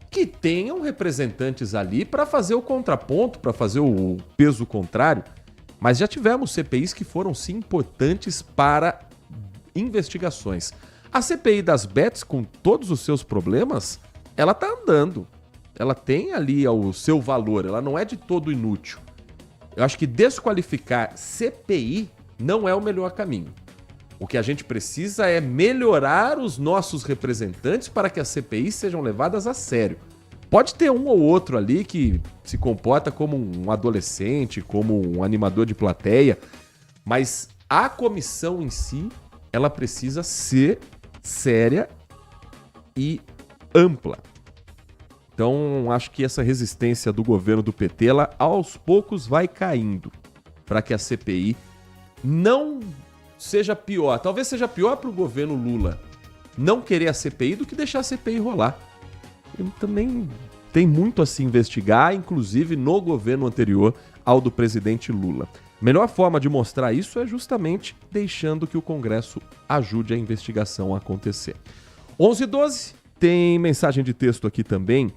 que tenham representantes ali para fazer o contraponto, para fazer o peso contrário. Mas já tivemos CPIs que foram sim importantes para investigações. A CPI das bets, com todos os seus problemas, ela está andando. Ela tem ali o seu valor, ela não é de todo inútil. Eu acho que desqualificar CPI não é o melhor caminho. O que a gente precisa é melhorar os nossos representantes para que as CPIs sejam levadas a sério. Pode ter um ou outro ali que se comporta como um adolescente, como um animador de plateia, mas a comissão em si, ela precisa ser séria e ampla. Então, acho que essa resistência do governo do PT, ela aos poucos vai caindo para que a CPI não seja pior. Talvez seja pior para o governo Lula não querer a CPI do que deixar a CPI rolar. Ele também tem muito a se investigar, inclusive no governo anterior ao do presidente Lula. A melhor forma de mostrar isso é justamente deixando que o Congresso ajude a investigação a acontecer. 11h12, tem mensagem de texto aqui também.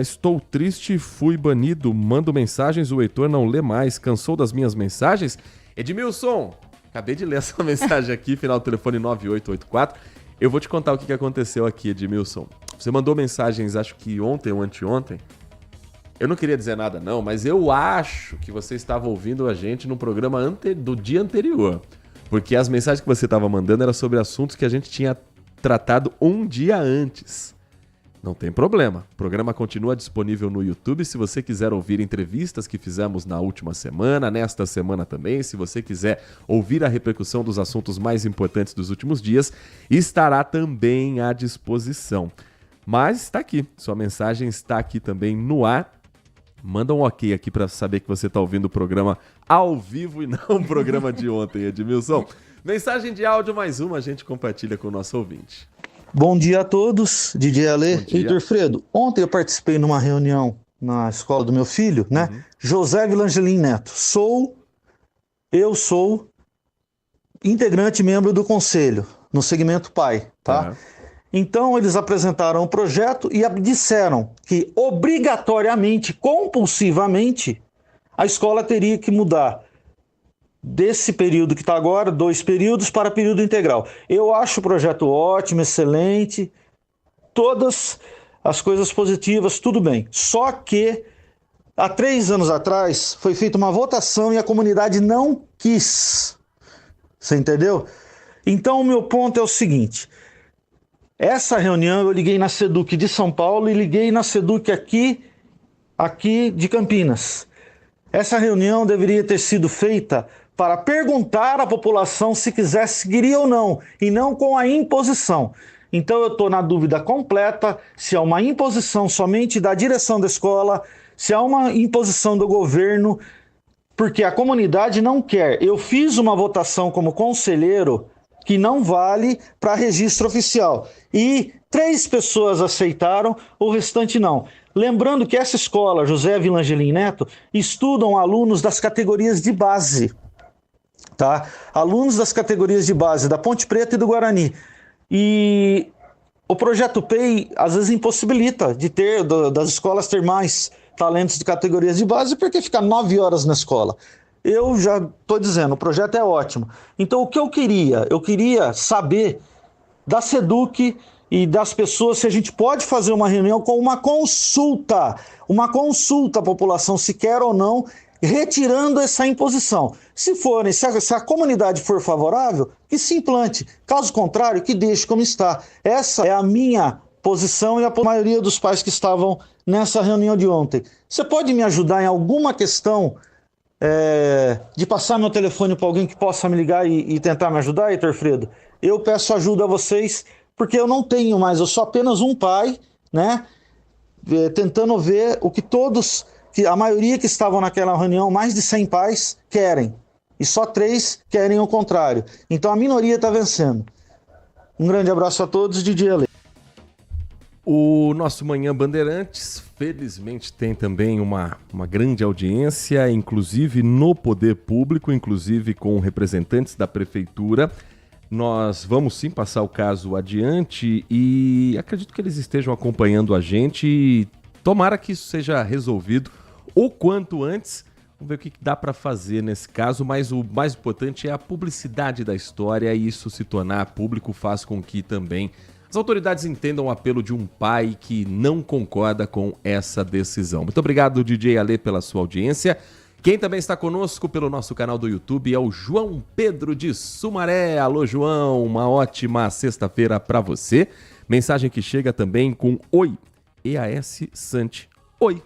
Estou triste, fui banido, mando mensagens, o Heitor não lê mais, cansou das minhas mensagens? Edmilson, acabei de ler essa mensagem aqui, final do telefone 9884. Eu vou te contar o que aconteceu aqui, Edmilson. Você mandou mensagens, acho que ontem ou anteontem. Eu não queria dizer nada não, mas eu acho que você estava ouvindo a gente no programa do dia anterior. Porque as mensagens que você estava mandando eram sobre assuntos que a gente tinha tratado um dia antes. Não tem problema. O programa continua disponível no YouTube. Se você quiser ouvir entrevistas que fizemos na última semana, nesta semana também, se você quiser ouvir a repercussão dos assuntos mais importantes dos últimos dias, estará também à disposição. Mas está aqui. Sua mensagem está aqui também no ar. Manda um ok aqui para saber que você está ouvindo o programa ao vivo e não o programa de ontem, Edmilson. Mensagem de áudio mais uma, a gente compartilha com o nosso ouvinte. Bom dia a todos, DJ Ale e Heitor Fredo. Ontem eu participei numa reunião na escola do meu filho, né? José Vilangelim Neto. Eu sou integrante e membro do conselho, no segmento pai, tá? Então eles apresentaram o projeto e disseram que obrigatoriamente, compulsivamente, a escola teria que mudar desse período que está agora, 2 períodos, para período integral. Eu acho o projeto ótimo, excelente, todas as coisas positivas, tudo bem. Só que há 3 anos atrás foi feita uma votação e a comunidade não quis. Você entendeu? Então o meu ponto é o seguinte: essa reunião eu liguei na SEDUC de São Paulo e liguei na SEDUC aqui de Campinas. Essa reunião deveria ter sido feita para perguntar à população se queria ou não, e não com a imposição. Então eu estou na dúvida completa se é uma imposição somente da direção da escola, se é uma imposição do governo, porque a comunidade não quer. Eu fiz uma votação como conselheiro que não vale para registro oficial. E 3 pessoas aceitaram, o restante não. Lembrando que essa escola, José Vilangelim Neto, estudam alunos das categorias de base. Tá? Alunos das categorias de base da Ponte Preta e do Guarani. E o projeto PEI às vezes impossibilita de das escolas ter mais talentos de categorias de base, porque fica 9 horas na escola. Eu já estou dizendo, o projeto é ótimo. Então o que eu queria? Eu queria saber da SEDUC e das pessoas se a gente pode fazer uma reunião com uma consulta à população, se quer ou não, retirando essa imposição. Se a comunidade for favorável, que se implante. Caso contrário, que deixe como está. Essa é a minha posição e a maioria dos pais que estavam nessa reunião de ontem. Você pode me ajudar em alguma questão de passar meu telefone para alguém que possa me ligar e tentar me ajudar, Heitor Fredo? Eu peço ajuda a vocês, porque eu não tenho mais, eu sou apenas um pai, né? Tentando ver o que a maioria que estavam naquela reunião, mais de 100 pais, querem. E só 3 querem o contrário. Então a minoria está vencendo. Um grande abraço a todos, DJ Ale. O nosso Manhã Bandeirantes, felizmente, tem também uma grande audiência, inclusive no poder público, inclusive com representantes da prefeitura. Nós vamos sim passar o caso adiante e acredito que eles estejam acompanhando a gente e tomara que isso seja resolvido o quanto antes. Vamos ver o que dá para fazer nesse caso, mas o mais importante é a publicidade da história e isso se tornar público faz com que também as autoridades entendam o apelo de um pai que não concorda com essa decisão. Muito obrigado, DJ Ale, pela sua audiência. Quem também está conosco pelo nosso canal do YouTube é o João Pedro de Sumaré. Alô, João, uma ótima sexta-feira para você. Mensagem que chega também com Oi, EAS Sante. Oi,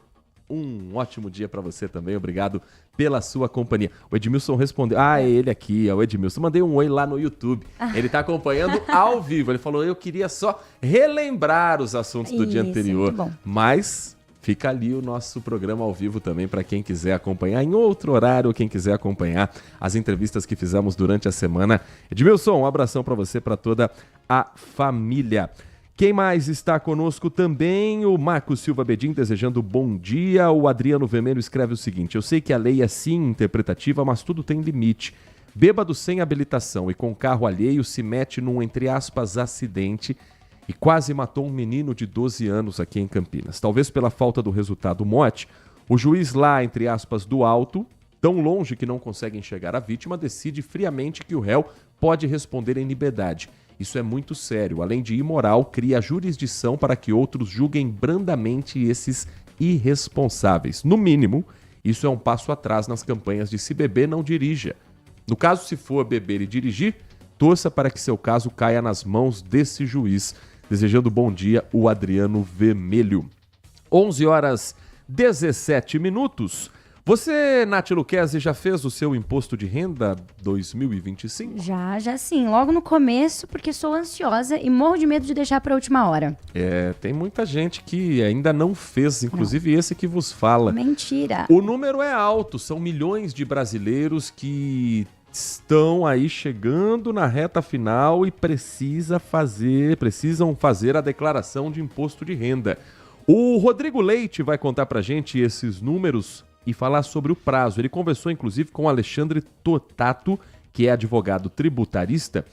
um ótimo dia para você também. Obrigado pela sua companhia. O Edmilson respondeu. É ele aqui, é o Edmilson. Mandei um oi lá no YouTube. Ele está acompanhando ao vivo. Ele falou, eu queria só relembrar os assuntos do dia anterior. Mas fica ali o nosso programa ao vivo também para quem quiser acompanhar em outro horário, quem quiser acompanhar as entrevistas que fizemos durante a semana. Edmilson, um abração para você, para toda a família. Quem mais está conosco também? O Marcos Silva Bedin desejando bom dia. O Adriano Vermelho escreve o seguinte: eu sei que a lei é sim interpretativa, mas tudo tem limite. Bêbado sem habilitação e com carro alheio se mete num, entre aspas, acidente e quase matou um menino de 12 anos aqui em Campinas. Talvez pela falta do resultado morte, o juiz lá, entre aspas, do alto, tão longe que não consegue enxergar a vítima, decide friamente que o réu pode responder em liberdade. Isso é muito sério. Além de imoral, cria jurisdição para que outros julguem brandamente esses irresponsáveis. No mínimo, isso é um passo atrás nas campanhas de se beber, não dirija. No caso, se for beber e dirigir, torça para que seu caso caia nas mãos desse juiz. Desejando bom dia, o Adriano Vermelho. 11h17. Você, Nath Luquezzi, já fez o seu imposto de renda 2025? Já sim. Logo no começo, porque sou ansiosa e morro de medo de deixar para a última hora. Tem muita gente que ainda não fez, inclusive esse que vos fala. Mentira. O número é alto, são milhões de brasileiros que estão aí chegando na reta final e precisam fazer a declaração de imposto de renda. O Rodrigo Leite vai contar pra gente esses números e falar sobre o prazo. Ele conversou, inclusive, com o Alexandre Totato, que é advogado tributarista,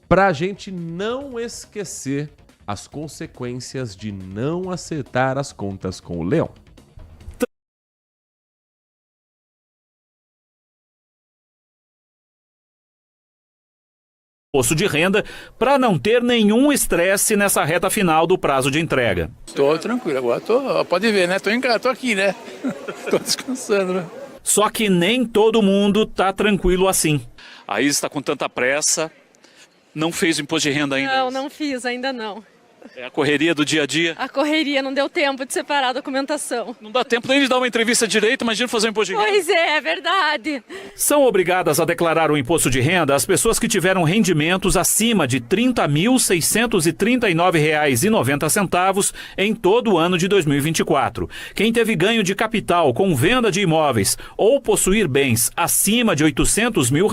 para a gente não esquecer as consequências de não acertar as contas com o Leão. Imposto de renda para não ter nenhum estresse nessa reta final do prazo de entrega. Tô tranquilo, agora pode ver, né? Tô aqui, né? Tô descansando, né? Só que nem todo mundo tá tranquilo assim. A Isa está com tanta pressa, não fez o imposto de renda ainda? Não fiz, ainda não. É a correria do dia a dia? A correria, não deu tempo de separar a documentação. Não dá tempo nem de dar uma entrevista direito, imagina fazer um imposto de renda. Pois é verdade. São obrigadas a declarar o imposto de renda as pessoas que tiveram rendimentos acima de R$ 30.639,90 em todo o ano de 2024. Quem teve ganho de capital com venda de imóveis ou possuir bens acima de R$ 800 mil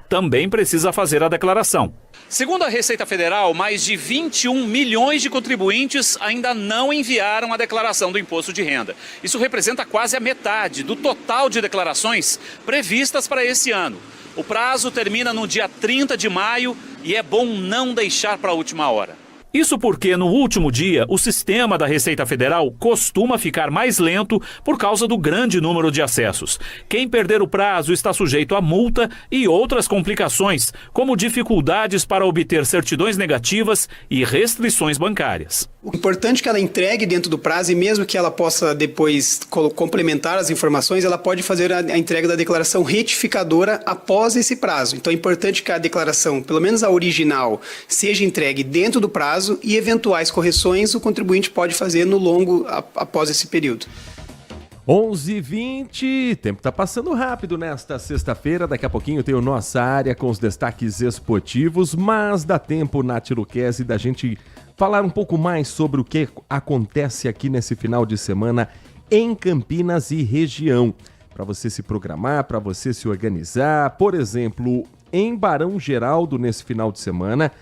também precisa fazer a declaração. Segundo a Receita Federal, mais de 21 milhões de contribuintes ainda não enviaram a declaração do imposto de renda. Isso representa quase a metade do total de declarações previstas para esse ano. O prazo termina no dia 30 de maio e é bom não deixar para a última hora. Isso porque, no último dia, o sistema da Receita Federal costuma ficar mais lento por causa do grande número de acessos. Quem perder o prazo está sujeito a multa e outras complicações, como dificuldades para obter certidões negativas e restrições bancárias. O importante é que ela entregue dentro do prazo e mesmo que ela possa depois complementar as informações, ela pode fazer a entrega da declaração retificadora após esse prazo. Então é importante que a declaração, pelo menos a original, seja entregue dentro do prazo e eventuais correções o contribuinte pode fazer no longo após esse período. 11h20, tempo tá passando rápido nesta sexta-feira, daqui a pouquinho tem o Nossa Área com os destaques esportivos, mas dá tempo, Nath Luquezzi, da gente falar um pouco mais sobre o que acontece aqui nesse final de semana em Campinas e região, para você se programar, para você se organizar. Por exemplo, em Barão Geraldo, nesse final de semana,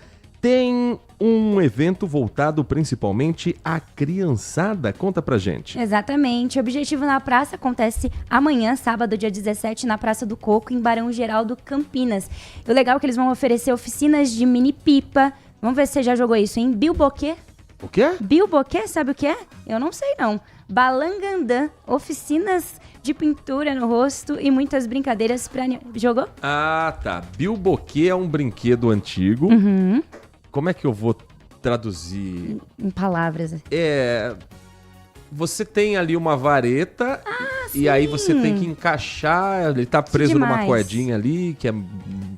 tem um evento voltado principalmente à criançada. Conta pra gente. Exatamente. O Objetivo na Praça acontece amanhã, sábado, dia 17, na Praça do Coco, em Barão Geraldo, Campinas. E o legal é que eles vão oferecer oficinas de mini-pipa. Vamos ver se você já jogou isso, hein? Bilboquê. O quê? Bilboquê, sabe o que é? Eu não sei, não. Balangandã, oficinas de pintura no rosto e muitas brincadeiras pra... Jogou? Ah, tá. Bilboquê é um brinquedo antigo. Uhum. Como é que eu vou traduzir? Em palavras. Você tem ali uma vareta e aí você tem que encaixar, ele tá preso numa cordinha ali, que é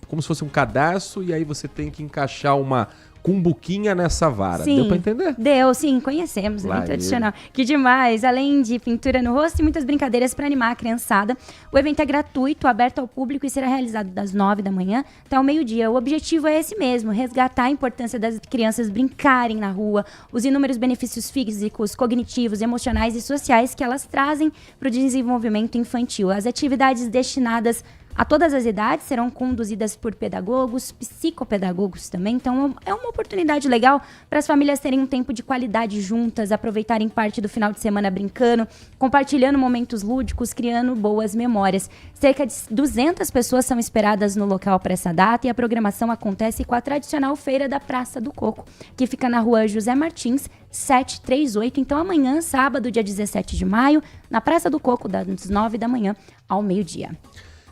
como se fosse um cadarço, e aí você tem que encaixar uma cumbuquinha nessa vara. Sim. Deu pra entender? Deu, sim, conhecemos, é bem tradicional. Que demais, além de pintura no rosto e muitas brincadeiras para animar a criançada, o evento é gratuito, aberto ao público e será realizado das 9 da manhã até o meio-dia. O objetivo é esse mesmo, resgatar a importância das crianças brincarem na rua, os inúmeros benefícios físicos, cognitivos, emocionais e sociais que elas trazem para o desenvolvimento infantil. As atividades destinadas a todas as idades serão conduzidas por pedagogos, psicopedagogos também. Então é uma oportunidade legal para as famílias terem um tempo de qualidade juntas, aproveitarem parte do final de semana brincando, compartilhando momentos lúdicos, criando boas memórias. Cerca de 200 pessoas são esperadas no local para essa data e a programação acontece com a tradicional Feira da Praça do Coco, que fica na rua José Martins, 738. Então amanhã, sábado, dia 17 de maio, na Praça do Coco, das 9 da manhã ao meio-dia.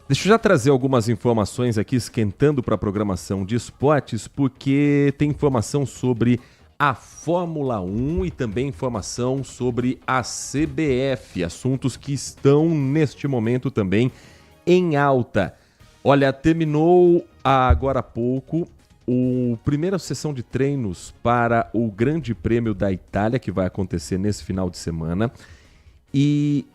Deixa eu já trazer algumas informações aqui, esquentando para a programação de esportes, porque tem informação sobre a Fórmula 1 e também informação sobre a CBF, assuntos que estão neste momento também em alta. Olha, terminou agora há pouco a primeira sessão de treinos para o Grande Prêmio da Itália, que vai acontecer nesse final de semana. E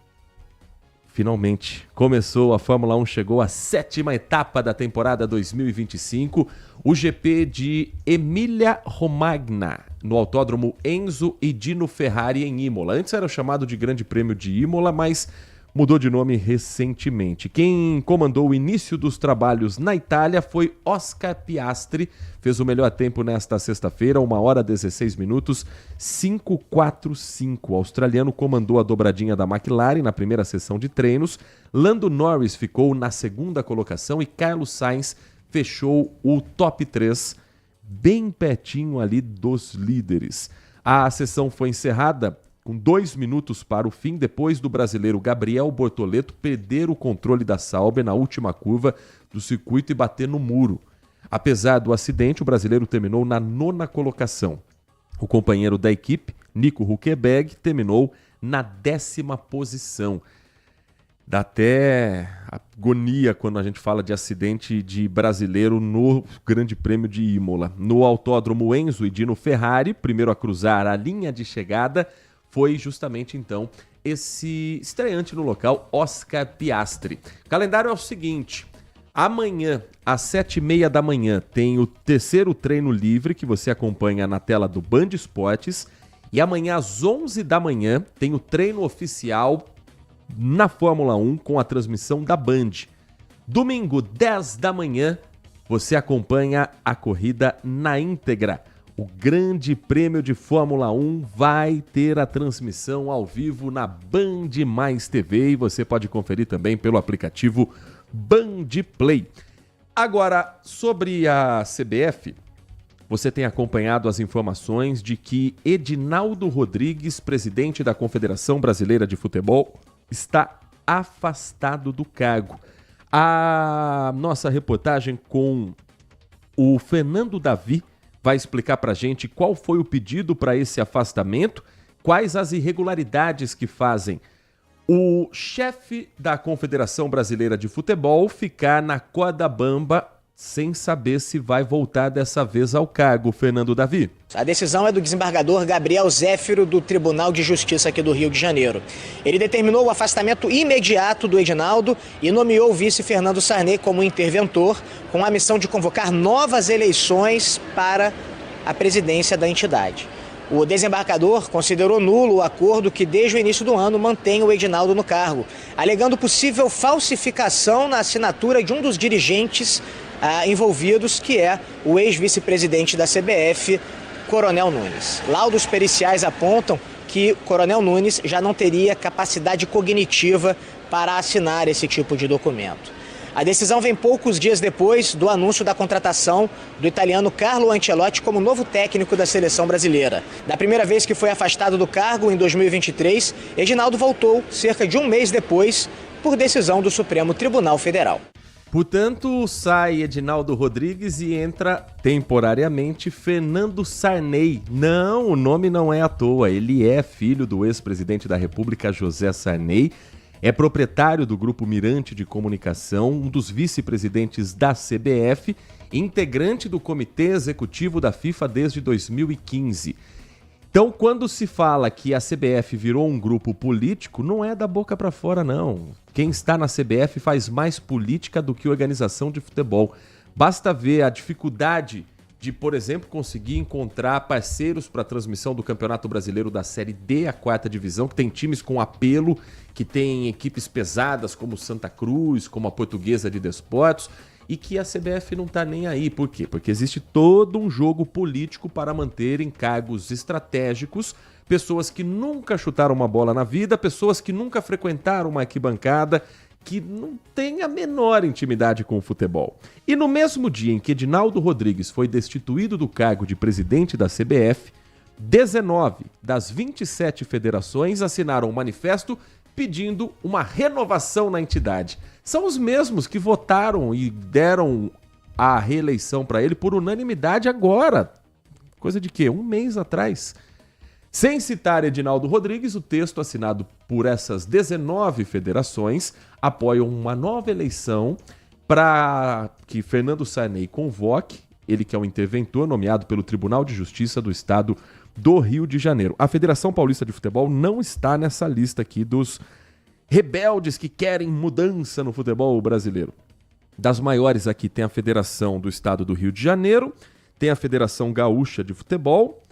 finalmente começou, a Fórmula 1 chegou à 7ª etapa da temporada 2025, o GP de Emília-Romagna, no autódromo Enzo e Dino Ferrari em Imola. Antes era chamado de Grande Prêmio de Imola, mas mudou de nome recentemente. Quem comandou o início dos trabalhos na Itália foi Oscar Piastri, fez o melhor tempo nesta sexta-feira, 1h16, 5:45. O australiano comandou a dobradinha da McLaren na primeira sessão de treinos, Lando Norris ficou na segunda colocação e Carlos Sainz fechou o top 3, bem pertinho ali dos líderes. A sessão foi encerrada com 2 minutos para o fim, depois do brasileiro Gabriel Bortoleto perder o controle da Sauber na última curva do circuito e bater no muro. Apesar do acidente, o brasileiro terminou na 9ª colocação. O companheiro da equipe, Nico Hülkenberg, terminou na 10ª posição. Dá até agonia quando a gente fala de acidente de brasileiro no Grande Prêmio de Imola. No autódromo Enzo e Dino Ferrari, primeiro a cruzar a linha de chegada, foi justamente então esse estreante no local, Oscar Piastri. O calendário é o seguinte: amanhã, às 7h30 da manhã, tem o terceiro treino livre que você acompanha na tela do Band Esportes. E amanhã, às 11 da manhã, tem o treino oficial na Fórmula 1 com a transmissão da Band. Domingo, 10 da manhã, você acompanha a corrida na íntegra. O Grande Prêmio de Fórmula 1 vai ter a transmissão ao vivo na Band Mais TV e você pode conferir também pelo aplicativo Band Play. Agora, sobre a CBF, você tem acompanhado as informações de que Edinaldo Rodrigues, presidente da Confederação Brasileira de Futebol, está afastado do cargo. A nossa reportagem com o Fernando Davi vai explicar para a gente qual foi o pedido para esse afastamento, quais as irregularidades que fazem o chefe da Confederação Brasileira de Futebol ficar na corda bamba sem saber se vai voltar dessa vez ao cargo. Fernando Davi. A decisão é do desembargador Gabriel Zéfiro, do Tribunal de Justiça aqui do Rio de Janeiro. Ele determinou o afastamento imediato do Edinaldo e nomeou o vice Fernando Sarney como interventor, com a missão de convocar novas eleições para a presidência da entidade. O desembargador considerou nulo o acordo que, desde o início do ano, mantém o Edinaldo no cargo, alegando possível falsificação na assinatura de um dos dirigentes envolvidos, que é o ex-vice-presidente da CBF, Coronel Nunes. Laudos periciais apontam que Coronel Nunes já não teria capacidade cognitiva para assinar esse tipo de documento. A decisão vem poucos dias depois do anúncio da contratação do italiano Carlo Ancelotti como novo técnico da seleção brasileira. Da primeira vez que foi afastado do cargo, em 2023, Edinaldo voltou cerca de um mês depois, por decisão do Supremo Tribunal Federal. Portanto, sai Edinaldo Rodrigues e entra temporariamente Fernando Sarney. Não, o nome não é à toa, ele é filho do ex-presidente da República, José Sarney, é proprietário do Grupo Mirante de Comunicação, um dos vice-presidentes da CBF, integrante do Comitê Executivo da FIFA desde 2015. Então, quando se fala que a CBF virou um grupo político, não é da boca para fora, não. Quem está na CBF faz mais política do que organização de futebol. Basta ver a dificuldade de, por exemplo, conseguir encontrar parceiros para a transmissão do Campeonato Brasileiro da Série D, a 4ª divisão, que tem times com apelo, que tem equipes pesadas como Santa Cruz, como a Portuguesa de Desportos, e que a CBF não está nem aí. Por quê? Porque existe todo um jogo político para manter em cargos estratégicos pessoas que nunca chutaram uma bola na vida, pessoas que nunca frequentaram uma arquibancada, que não têm a menor intimidade com o futebol. E no mesmo dia em que Edinaldo Rodrigues foi destituído do cargo de presidente da CBF, 19 das 27 federações assinaram um manifesto pedindo uma renovação na entidade. São os mesmos que votaram e deram a reeleição para ele por unanimidade agora. Coisa de quê? Um mês atrás. Sem citar Edinaldo Rodrigues, o texto assinado por essas 19 federações apoia uma nova eleição para que Fernando Sarney convoque, ele que é o interventor nomeado pelo Tribunal de Justiça do Estado do Rio de Janeiro. A Federação Paulista de Futebol não está nessa lista aqui dos rebeldes que querem mudança no futebol brasileiro. Das maiores aqui tem a Federação do Estado do Rio de Janeiro, tem a Federação Gaúcha de Futebol,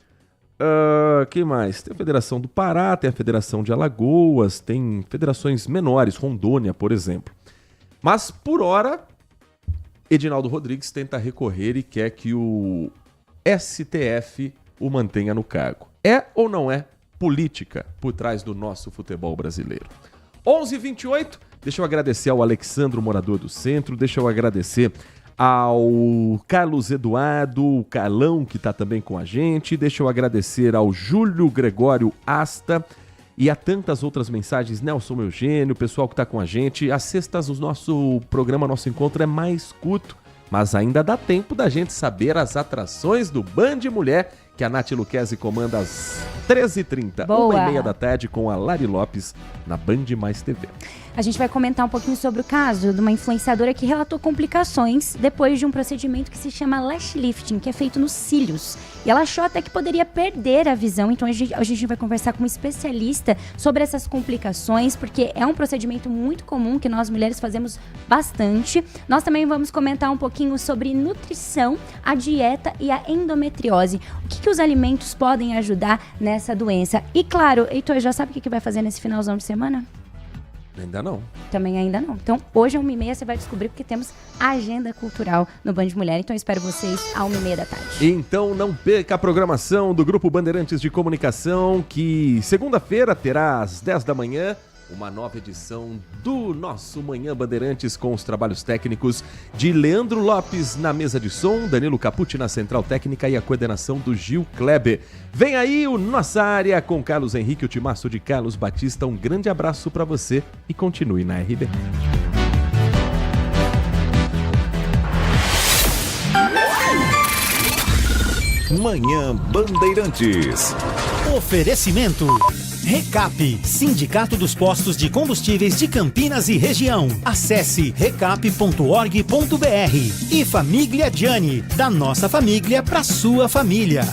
quem mais? Tem a Federação do Pará, tem a Federação de Alagoas, tem federações menores, Rondônia, por exemplo. Mas, por hora, Edinaldo Rodrigues tenta recorrer e quer que o STF o mantenha no cargo. É ou não é política por trás do nosso futebol brasileiro? 11h28, deixa eu agradecer ao Alexandro, morador do centro, deixa eu agradecer ao Carlos Eduardo, o Carlão, que está também com a gente, deixa eu agradecer ao Júlio Gregório Asta e a tantas outras mensagens, Nelson Eugênio, o pessoal que está com a gente. Às sextas, o nosso programa, nosso encontro é mais curto, mas ainda dá tempo da gente saber as atrações do Band Mulher, que a Nath Luquezzi comanda às 13h30, 1h30 da tarde, com a Lari Lopes, na Band Mais TV. A gente vai comentar um pouquinho sobre o caso de uma influenciadora que relatou complicações depois de um procedimento que se chama lash lifting, que é feito nos cílios. E ela achou até que poderia perder a visão, então a gente vai conversar com um especialista sobre essas complicações, porque é um procedimento muito comum que nós mulheres fazemos bastante. Nós também vamos comentar um pouquinho sobre nutrição, a dieta e a endometriose. O que os alimentos podem ajudar nessa doença? E claro, Heitor, já sabe o que vai fazer nesse finalzão de semana? Ainda não. Também ainda não. Então, hoje, às 1h30, você vai descobrir, porque temos agenda cultural no Band Mulher. Então, eu espero vocês às 1h30 da tarde. Então, não perca a programação do Grupo Bandeirantes de Comunicação, que segunda-feira terá às 10 da manhã uma nova edição do nosso Manhã Bandeirantes, com os trabalhos técnicos de Leandro Lopes na mesa de som, Danilo Capucci na central técnica e a coordenação do Gil Kleber. Vem aí o Nossa Área com Carlos Henrique, o timaço de Carlos Batista. Um grande abraço para você e continue na RB. Manhã Bandeirantes. Oferecimento Recap, Sindicato dos Postos de Combustíveis de Campinas e Região. Acesse recap.org.br. E Família Gianni, da nossa família para sua família.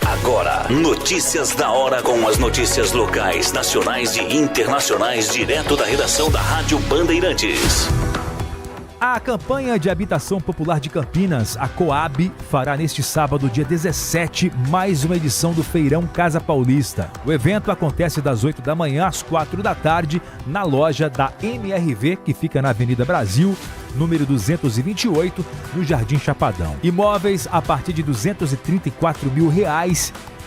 Agora, notícias da hora com as notícias locais, nacionais e internacionais, direto da redação da Rádio Bandeirantes. A campanha de habitação popular de Campinas, a Coab, fará neste sábado, dia 17, mais uma edição do Feirão Casa Paulista. O evento acontece das 8 da manhã às 4 da tarde, na loja da MRV, que fica na Avenida Brasil, número 228, no Jardim Chapadão. Imóveis a partir de R$234 mil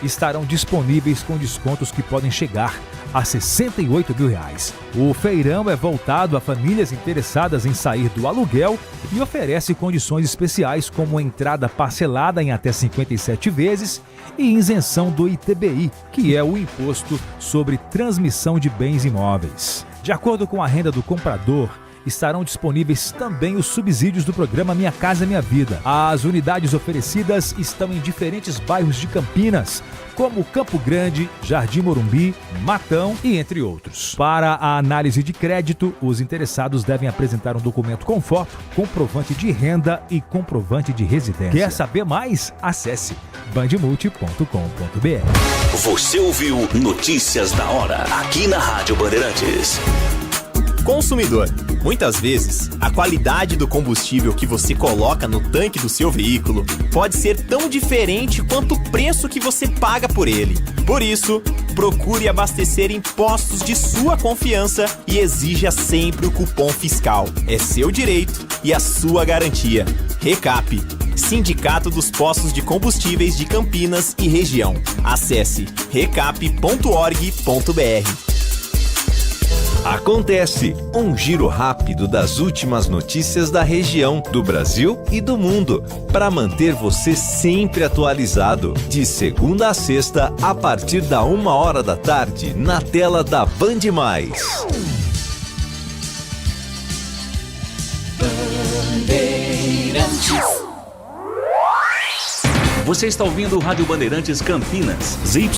estarão disponíveis com descontos que podem chegar a R$68 mil. O feirão é voltado a famílias interessadas em sair do aluguel e oferece condições especiais, como entrada parcelada em até 57 vezes e isenção do ITBI, que é o Imposto sobre Transmissão de Bens Imóveis. De acordo com a renda do comprador, estarão disponíveis também os subsídios do programa Minha Casa Minha Vida. As unidades oferecidas estão em diferentes bairros de Campinas, como Campo Grande, Jardim Morumbi, Matão e entre outros. Para a análise de crédito, os interessados devem apresentar um documento com foto, comprovante de renda e comprovante de residência. Quer saber mais? Acesse bandmulti.com.br. Você ouviu Notícias da Hora, aqui na Rádio Bandeirantes. Consumidor, muitas vezes, a qualidade do combustível que você coloca no tanque do seu veículo pode ser tão diferente quanto o preço que você paga por ele. Por isso, procure abastecer em postos de sua confiança e exija sempre o cupom fiscal. É seu direito e a sua garantia. Recap, Sindicato dos Postos de Combustíveis de Campinas e Região. Acesse recap.org.br. Acontece, um giro rápido das últimas notícias da região, do Brasil e do mundo, para manter você sempre atualizado. De segunda a sexta, a partir da 1h da tarde, na tela da Band+. Você está ouvindo o Rádio Bandeirantes Campinas, ZY